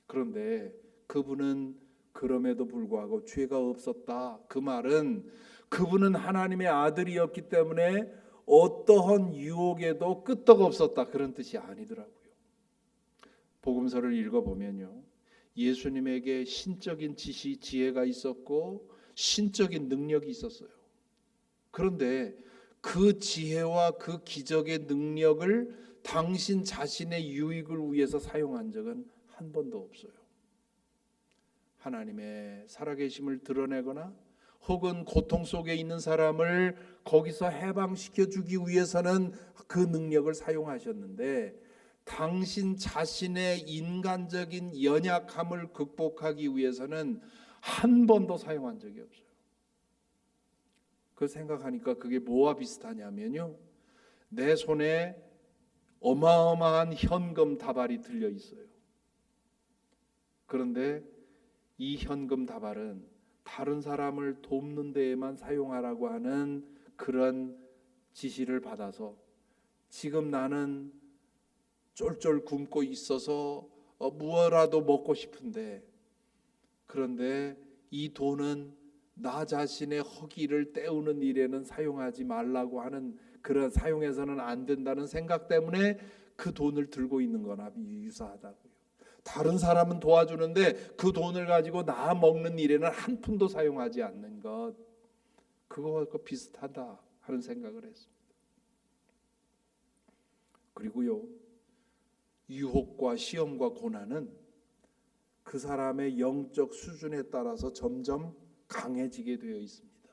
그런데 그분은 그럼에도 불구하고 죄가 없었다. 그 말은 그분은 하나님의 아들이었기 때문에 어떠한 유혹에도 끄떡 없었다, 그런 뜻이 아니더라고요. 복음서를 읽어보면요, 예수님에게 신적인 지혜가 있었고 신적인 능력이 있었어요. 그런데 그 지혜와 그 기적의 능력을 당신 자신의 유익을 위해서 사용한 적은 한 번도 없어요. 하나님의 살아계심을 드러내거나 혹은 고통 속에 있는 사람을 거기서 해방시켜 주기 위해서는 그 능력을 사용하셨는데, 당신 자신의 인간적인 연약함을 극복하기 위해서는 한 번도 사용한 적이 없어요. 그 생각하니까 그게 뭐와 비슷하냐면요, 내 손에 어마어마한 현금 다발이 들려 있어요. 그런데 이 현금 다발은 다른 사람을 돕는 데에만 사용하라고 하는 그런 지시를 받아서 지금 나는 쫄쫄 굶고 있어서 무엇라도 먹고 싶은데, 그런데 이 돈은 나 자신의 허기를 때우는 일에는 사용하지 말라고 하는, 그런 사용해서는 안 된다는 생각 때문에 그 돈을 들고 있는 거나 유사하다고요. 다른 사람은 도와주는데 그 돈을 가지고 나 먹는 일에는 한 푼도 사용하지 않는 것, 그거와 비슷하다 하는 생각을 했습니다. 그리고요, 유혹과 시험과 고난은 그 사람의 영적 수준에 따라서 점점 강해지게 되어 있습니다.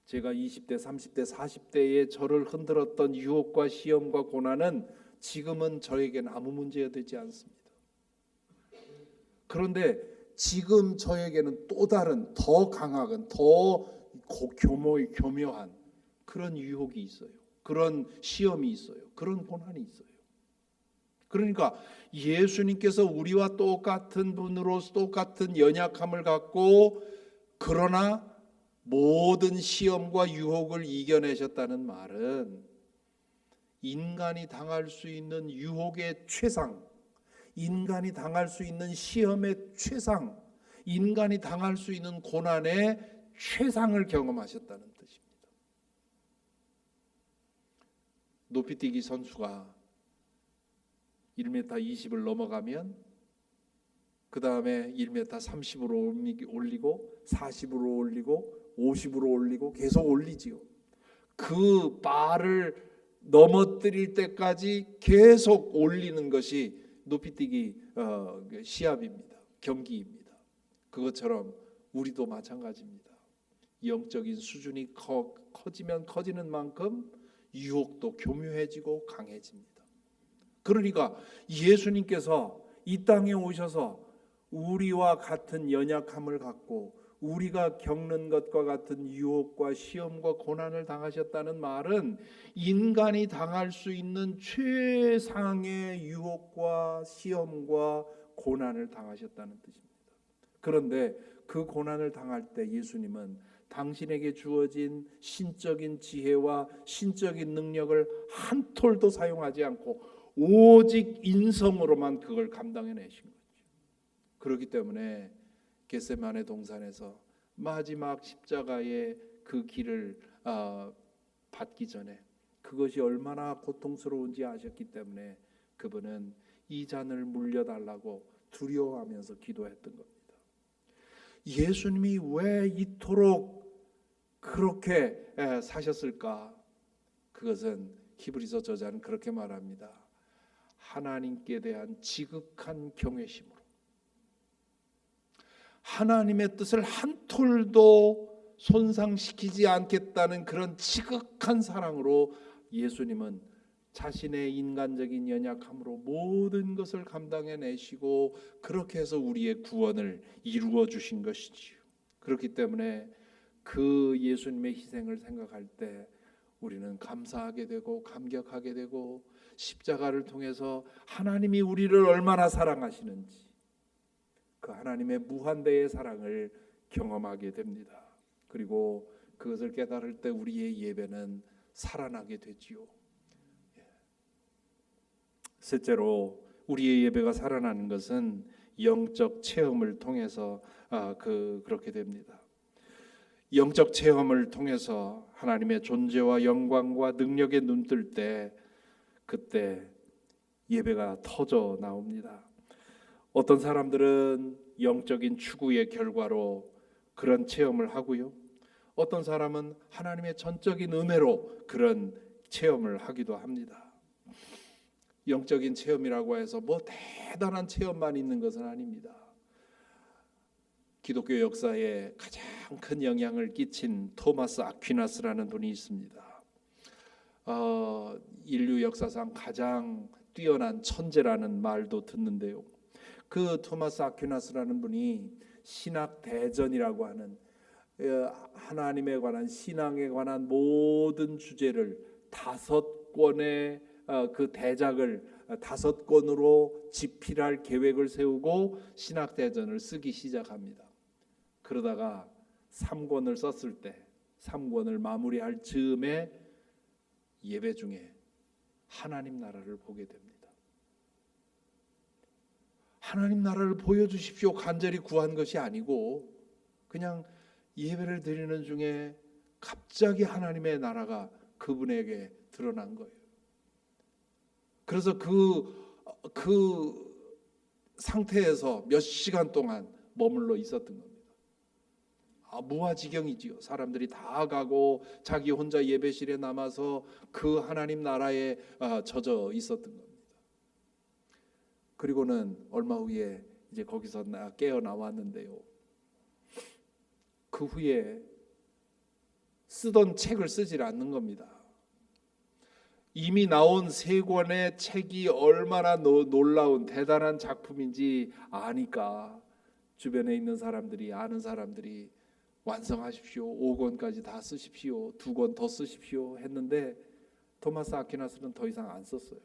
제가 20대, 30대, 40대에 저를 흔들었던 유혹과 시험과 고난은 지금은 저에게는 아무 문제가 되지 않습니다. 그런데 지금 저에게는 또 다른 더 강한, 더 교묘한 그런 유혹이 있어요. 그런 시험이 있어요. 그런 고난이 있어요. 그러니까 예수님께서 우리와 똑같은 분으로서 똑같은 연약함을 갖고, 그러나 모든 시험과 유혹을 이겨내셨다는 말은 인간이 당할 수 있는 유혹의 최상, 인간이 당할 수 있는 시험의 최상, 인간이 당할 수 있는 고난의 최상을 경험하셨다는 뜻입니다. 높이뛰기 선수가 1m 20을 넘어가면 그 다음에 1m 30으로 올리고 40으로 올리고 50으로 올리고 계속 올리지요. 그 바를 넘어뜨릴 때까지 계속 올리는 것이 높이뛰기 시합입니다. 경기입니다. 그것처럼 우리도 마찬가지입니다. 영적인 수준이 커지면 커지는 만큼 유혹도 교묘해지고 강해집니다. 그러니까 예수님께서 이 땅에 오셔서 우리와 같은 연약함을 갖고 우리가 겪는 것과 같은 유혹과 시험과 고난을 당하셨다는 말은 인간이 당할 수 있는 최상의 유혹과 시험과 고난을 당하셨다는 뜻입니다. 그런데 그 고난을 당할 때 예수님은 당신에게 주어진 신적인 지혜와 신적인 능력을 한 톨도 사용하지 않고 오직 인성으로만 그걸 감당해내신 거죠. 그렇기 때문에 겟세마네 동산에서 마지막 십자가의 그 길을 받기 전에 그것이 얼마나 고통스러운지 아셨기 때문에 그분은 이 잔을 물려달라고 두려워하면서 기도했던 겁니다. 예수님이 왜 이토록 그렇게 사셨을까? 그것은 히브리서 저자는 그렇게 말합니다. 하나님께 대한 지극한 경외심으로, 하나님의 뜻을 한 톨도 손상시키지 않겠다는 그런 지극한 사랑으로 예수님은 자신의 인간적인 연약함으로 모든 것을 감당해내시고 그렇게 해서 우리의 구원을 이루어 주신 것이지요. 그렇기 때문에 그 예수님의 희생을 생각할 때 우리는 감사하게 되고 감격하게 되고 십자가를 통해서 하나님이 우리를 얼마나 사랑하시는지 그 하나님의 무한대의 사랑을 경험하게 됩니다. 그리고 그것을 깨달을 때 우리의 예배는 살아나게 되지요. 셋째로 우리의 예배가 살아나는 것은 영적 체험을 통해서 그렇게 됩니다. 영적 체험을 통해서 하나님의 존재와 영광과 능력에 눈뜰 때 그때 예배가 터져 나옵니다. 어떤 사람들은 영적인 추구의 결과로 그런 체험을 하고요. 어떤 사람은 하나님의 전적인 은혜로 그런 체험을 하기도 합니다. 영적인 체험이라고 해서 뭐 대단한 체험만 있는 것은 아닙니다. 기독교 역사에 가장 큰 영향을 끼친 토마스 아퀴나스라는 분이 있습니다. 인류 역사상 가장 뛰어난 천재라는 말도 듣는데요. 그 토마스 아퀴나스라는 분이 신학 대전이라고 하는 하나님에 관한 신앙에 관한 모든 주제를 5권의 그 대작을 5권으로 집필할 계획을 세우고 신학 대전을 쓰기 시작합니다. 그러다가 3권을 썼을 때 3권을 마무리할 즈음에 예배 중에 하나님 나라를 보게 됩니다. 하나님 나라를 보여주십시오 간절히 구한 것이 아니고 그냥 예배를 드리는 중에 갑자기 하나님의 나라가 그분에게 드러난 거예요. 그래서 그 상태에서 몇 시간 동안 머물러 있었던 겁니다. 무아지경이지요. 사람들이 다 가고 자기 혼자 예배실에 남아서 그 하나님 나라에 젖어 있었던 겁니다. 그리고는 얼마 후에 이제 거기서 깨어 나왔는데요. 그 후에 쓰던 책을 쓰질 않는 겁니다. 이미 나온 3권의 책이 얼마나 놀라운 대단한 작품인지 아니까 주변에 있는 사람들이 아는 사람들이 완성하십시오. 5권까지 다 쓰십시오. 2권 더 쓰십시오 했는데 토마스 아퀴나스는 더 이상 안 썼어요.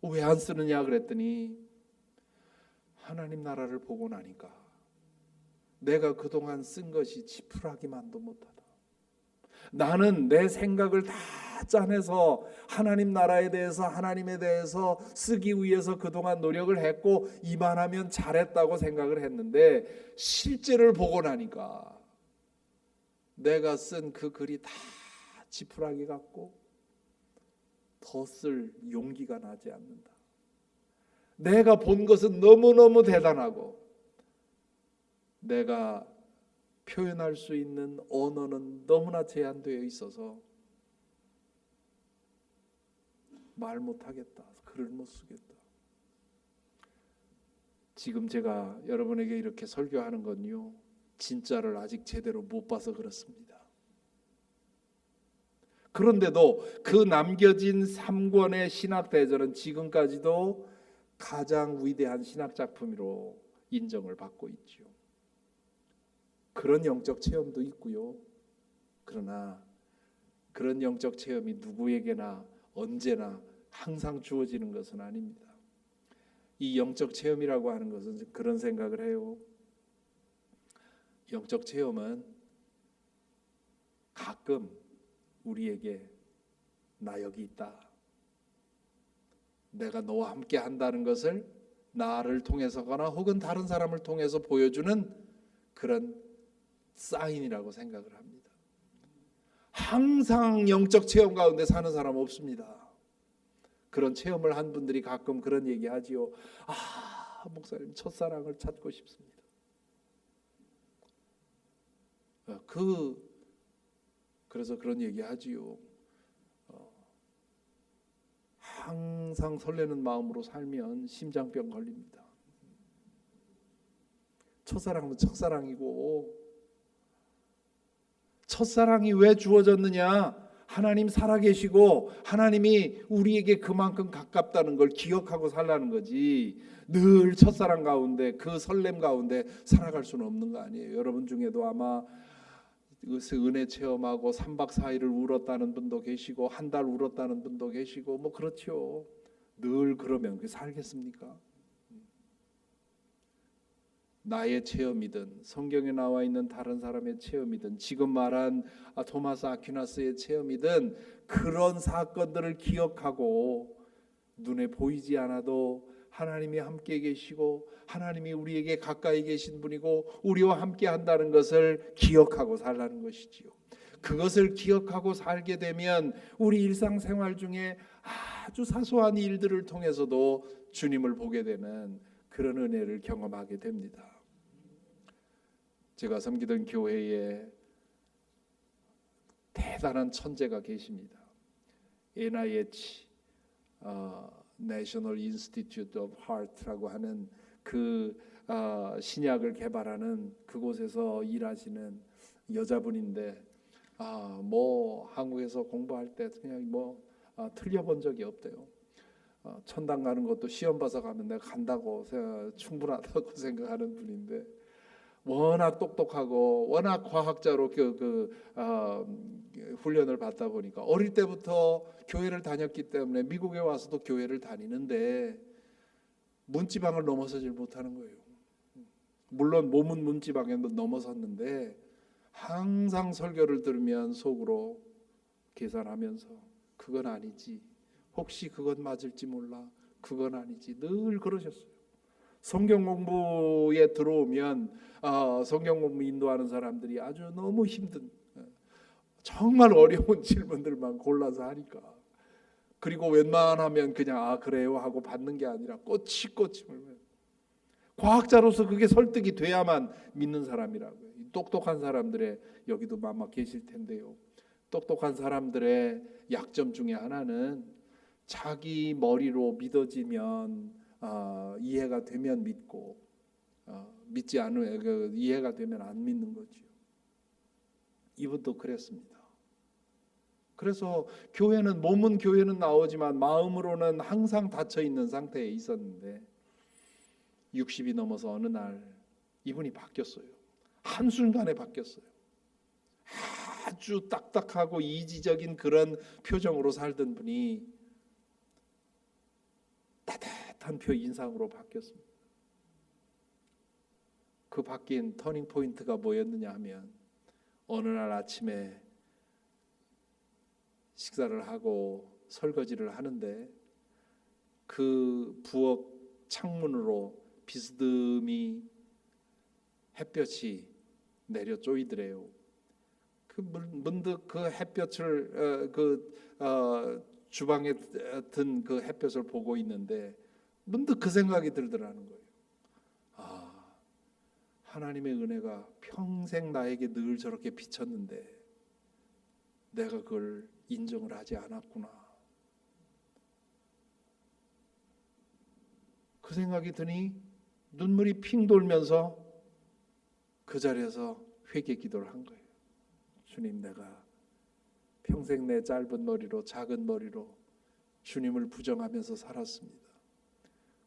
왜 안 쓰느냐 그랬더니 하나님 나라를 보고 나니까 내가 그동안 쓴 것이 지푸라기만도 못하다. 나는 내 생각을 다 짜내서 하나님 나라에 대해서 하나님에 대해서 쓰기 위해서 그동안 노력을 했고 이만하면 잘했다고 생각을 했는데 실제를 보고 나니까 내가 쓴 그 글이 다 지푸라기 같고 더 쓸 용기가 나지 않는다. 내가 본 것은 너무너무 대단하고 내가 표현할 수 있는 언어는 너무나 제한되어 있어서 말 못하겠다. 글을 못 쓰겠다. 지금 제가 여러분에게 이렇게 설교하는 건요. 진짜를 아직 제대로 못 봐서 그렇습니다. 그런데도 그 남겨진 3권의 신학대전은 지금까지도 가장 위대한 신학작품으로 인정을 받고 있죠. 그런 영적 체험도 있고요. 그러나 그런 영적 체험이 누구에게나 언제나 항상 주어지는 것은 아닙니다. 이 영적 체험이라고 하는 것은 그런 생각을 해요. 영적 체험은 가끔 우리에게 나 여기 있다. 내가 너와 함께 한다는 것을 나를 통해서거나 혹은 다른 사람을 통해서 보여주는 그런 사인이라고 생각을 합니다. 항상 영적 체험 가운데 사는 사람 없습니다. 그런 체험을 한 분들이 가끔 그런 얘기하지요. 목사님 첫사랑을 찾고 싶습니다. 그래서 그런 얘기하지요. 항상 설레는 마음으로 살면 심장병 걸립니다. 첫사랑은 첫사랑이고, 첫사랑이 왜 주어졌느냐? 하나님 살아계시고 하나님이 우리에게 그만큼 가깝다는 걸 기억하고 살라는 거지. 늘 첫사랑 가운데 그 설렘 가운데 살아갈 수는 없는 거 아니에요. 여러분 중에도 아마 은혜 체험하고 3박 4일을 울었다는 분도 계시고 한 달 울었다는 분도 계시고 뭐 그렇죠. 늘 그러면 그게 살겠습니까? 나의 체험이든 성경에 나와 있는 다른 사람의 체험이든 지금 말한 토마스 아퀴나스의 체험이든 그런 사건들을 기억하고 눈에 보이지 않아도 하나님이 함께 계시고 하나님이 우리에게 가까이 계신 분이고 우리와 함께 한다는 것을 기억하고 살라는 것이지요. 그것을 기억하고 살게 되면 우리 일상생활 중에 아주 사소한 일들을 통해서도 주님을 보게 되는 그런 은혜를 경험하게 됩니다. 제가 섬기던 교회에 대단한 천재가 계십니다. NIH National Institute of Heart라고 하는 그 신약을 개발하는 그곳에서 일하시는 여자분인데 뭐 한국에서 공부할 때 그냥 뭐 틀려본 적이 없대요. 천당 가는 것도 시험 봐서 가면 내가 간다고 충분하다고 생각하는 분인데 워낙 똑똑하고 워낙 과학자로 훈련을 받다 보니까 어릴 때부터 교회를 다녔기 때문에 미국에 와서도 교회를 다니는데 문지방을 넘어서질 못하는 거예요. 물론 몸은 문지방에 넘어섰는데 항상 설교를 들으면 속으로 계산하면서 그건 아니지, 혹시 그건 맞을지 몰라, 그건 아니지, 늘 그러셨어요. 성경 공부에 들어오면 성경 공부 인도하는 사람들이 아주 너무 힘든 정말 어려운 질문들만 골라서 하니까 그리고 웬만하면 그냥 그래요 하고 받는 게 아니라 꼬치꼬치 물면 과학자로서 그게 설득이 돼야만 믿는 사람이라고요. 똑똑한 사람들의 여기도 아마 계실 텐데요. 똑똑한 사람들의 약점 중에 하나는 자기 머리로 믿어지면 이해가 되면 믿고 믿지 않으면 이해가 되면 안 믿는 거죠. 이분도 그랬습니다. 그래서 몸은 교회는 나오지만 마음으로는 항상 닫혀 있는 상태에 있었는데 60이 넘어서 어느 날 이분이 바뀌었어요. 한순간에 바뀌었어요. 아주 딱딱하고 이지적인 그런 표정으로 살던 분이 따뜻한 인상으로 바뀌었습니다. 그 바뀐 터닝 포인트가 뭐였느냐 하면 어느 날 아침에 식사를 하고 설거지를 하는데 그 부엌 창문으로 비스듬히 햇볕이 내려 쪼이더래요. 문득 그 햇볕을 주방에 든 그 햇볕을 보고 있는데 문득 그 생각이 들더라는 거예요. 하나님의 은혜가 평생 나에게 늘 저렇게 비쳤는데 내가 그걸 인정을 하지 않았구나. 그 생각이 드니 눈물이 핑 돌면서 그 자리에서 회개 기도를 한 거예요. 주님, 내가 평생 내 짧은 머리로 작은 머리로 주님을 부정하면서 살았습니다.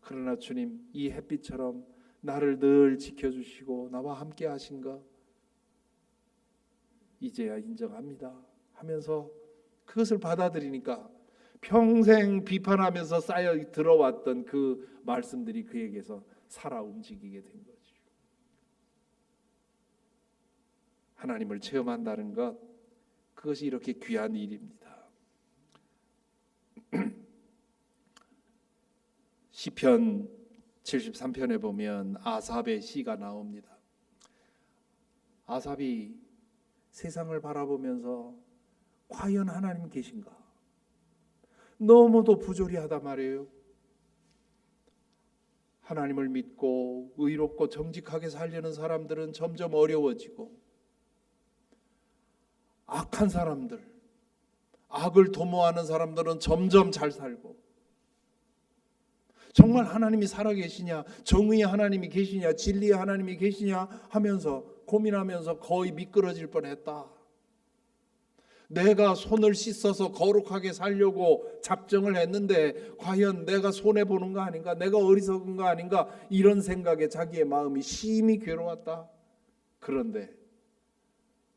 그러나 주님, 이 햇빛처럼 나를 늘 지켜주시고 나와 함께 하신가 이제야 인정합니다 하면서 그것을 받아들이니까 평생 비판하면서 쌓여 들어왔던 그 말씀들이 그에게서 살아 움직이게 된 거죠. 하나님을 체험한다는 것, 그것이 이렇게 귀한 일입니다. 시편 73편에 보면 아삽의 시가 나옵니다. 아삽이 세상을 바라보면서 과연 하나님 계신가? 너무도 부조리하단 말이에요. 하나님을 믿고 의롭고 정직하게 살려는 사람들은 점점 어려워지고 악한 사람들, 악을 도모하는 사람들은 점점 잘 살고 정말 하나님이 살아계시냐, 정의의 하나님이 계시냐, 진리의 하나님이 계시냐 하면서 고민하면서 거의 미끄러질 뻔했다. 내가 손을 씻어서 거룩하게 살려고 작정을 했는데 과연 내가 손해보는 거 아닌가, 내가 어리석은 거 아닌가, 이런 생각에 자기의 마음이 심히 괴로웠다. 그런데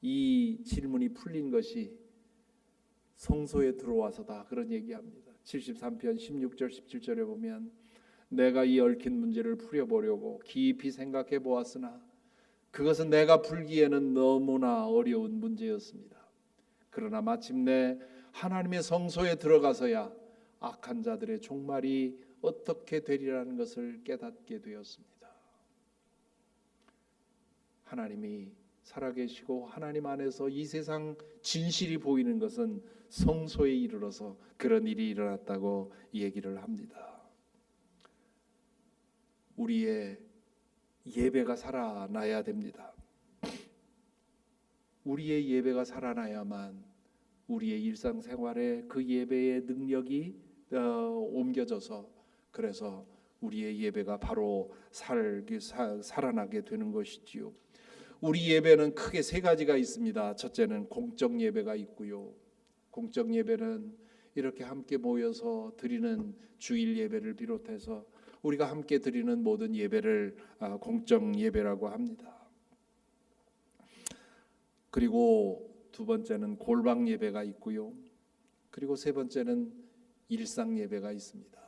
이 질문이 풀린 것이 성소에 들어와서다, 그런 얘기합니다. 73편 16절 17절에 보면 내가 이 얽힌 문제를 풀어보려고 깊이 생각해 보았으나 그것은 내가 풀기에는 너무나 어려운 문제였습니다. 그러나 마침내 하나님의 성소에 들어가서야 악한 자들의 종말이 어떻게 되리라는 것을 깨닫게 되었습니다. 하나님이 살아계시고 하나님 안에서 이 세상 진실이 보이는 것은 성소에 이르러서 그런 일이 일어났다고 얘기를 합니다. 우리의 예배가 살아나야 됩니다. 우리의 예배가 살아나야만 우리의 일상생활에 그 예배의 능력이 옮겨져서 그래서 우리의 예배가 바로 살아나게 되는 것이지요. 우리 예배는 크게 세 가지가 있습니다. 첫째는 공적 예배가 있고요. 공적 예배는 이렇게 함께 모여서 드리는 주일 예배를 비롯해서 우리가 함께 드리는 모든 예배를 공적 예배라고 합니다. 그리고 두 번째는 골방 예배가 있고요. 그리고 세 번째는 일상 예배가 있습니다.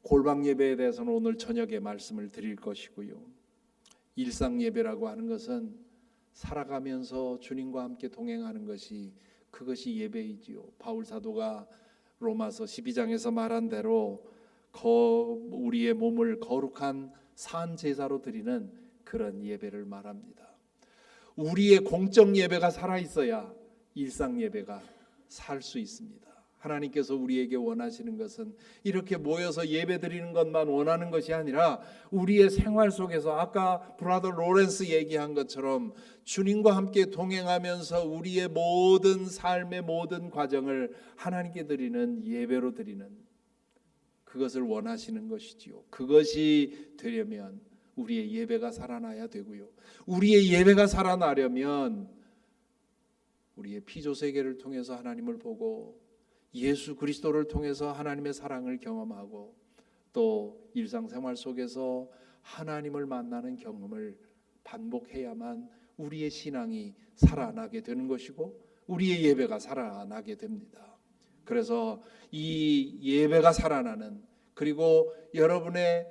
골방 예배에 대해서는 오늘 저녁에 말씀을 드릴 것이고요. 일상 예배라고 하는 것은 살아가면서 주님과 함께 동행하는 것이 그것이 예배이지요. 바울 사도가 로마서 12장에서 말한 대로 우리의 몸을 거룩한 산 제사로 드리는 그런 예배를 말합니다. 우리의 공적 예배가 살아있어야 일상 예배가 살 수 있습니다. 하나님께서 우리에게 원하시는 것은 이렇게 모여서 예배 드리는 것만 원하는 것이 아니라 우리의 생활 속에서 아까 브라더 로렌스 얘기한 것처럼 주님과 함께 동행하면서 우리의 모든 삶의 모든 과정을 하나님께 드리는 예배로 드리는 그것을 원하시는 것이지요. 그것이 되려면 우리의 예배가 살아나야 되고요. 우리의 예배가 살아나려면 우리의 피조세계를 통해서 하나님을 보고 예수 그리스도를 통해서 하나님의 사랑을 경험하고 또 일상생활 속에서 하나님을 만나는 경험을 반복해야만 우리의 신앙이 살아나게 되는 것이고 우리의 예배가 살아나게 됩니다. 그래서 이 예배가 살아나는 그리고 여러분의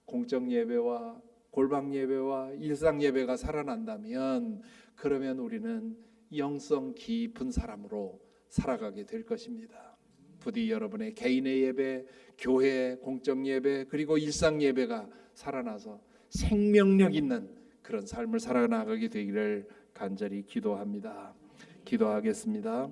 공적 예배와 골방 예배와 일상 예배가 살아난다면 그러면 우리는 영성 깊은 사람으로 살아가게 될 것입니다. 부디 여러분의 개인의 예배, 교회 공적 예배 그리고 일상 예배가 살아나서 생명력 있는 그런 삶을 살아나가게 되기를 간절히 기도합니다. 기도하겠습니다.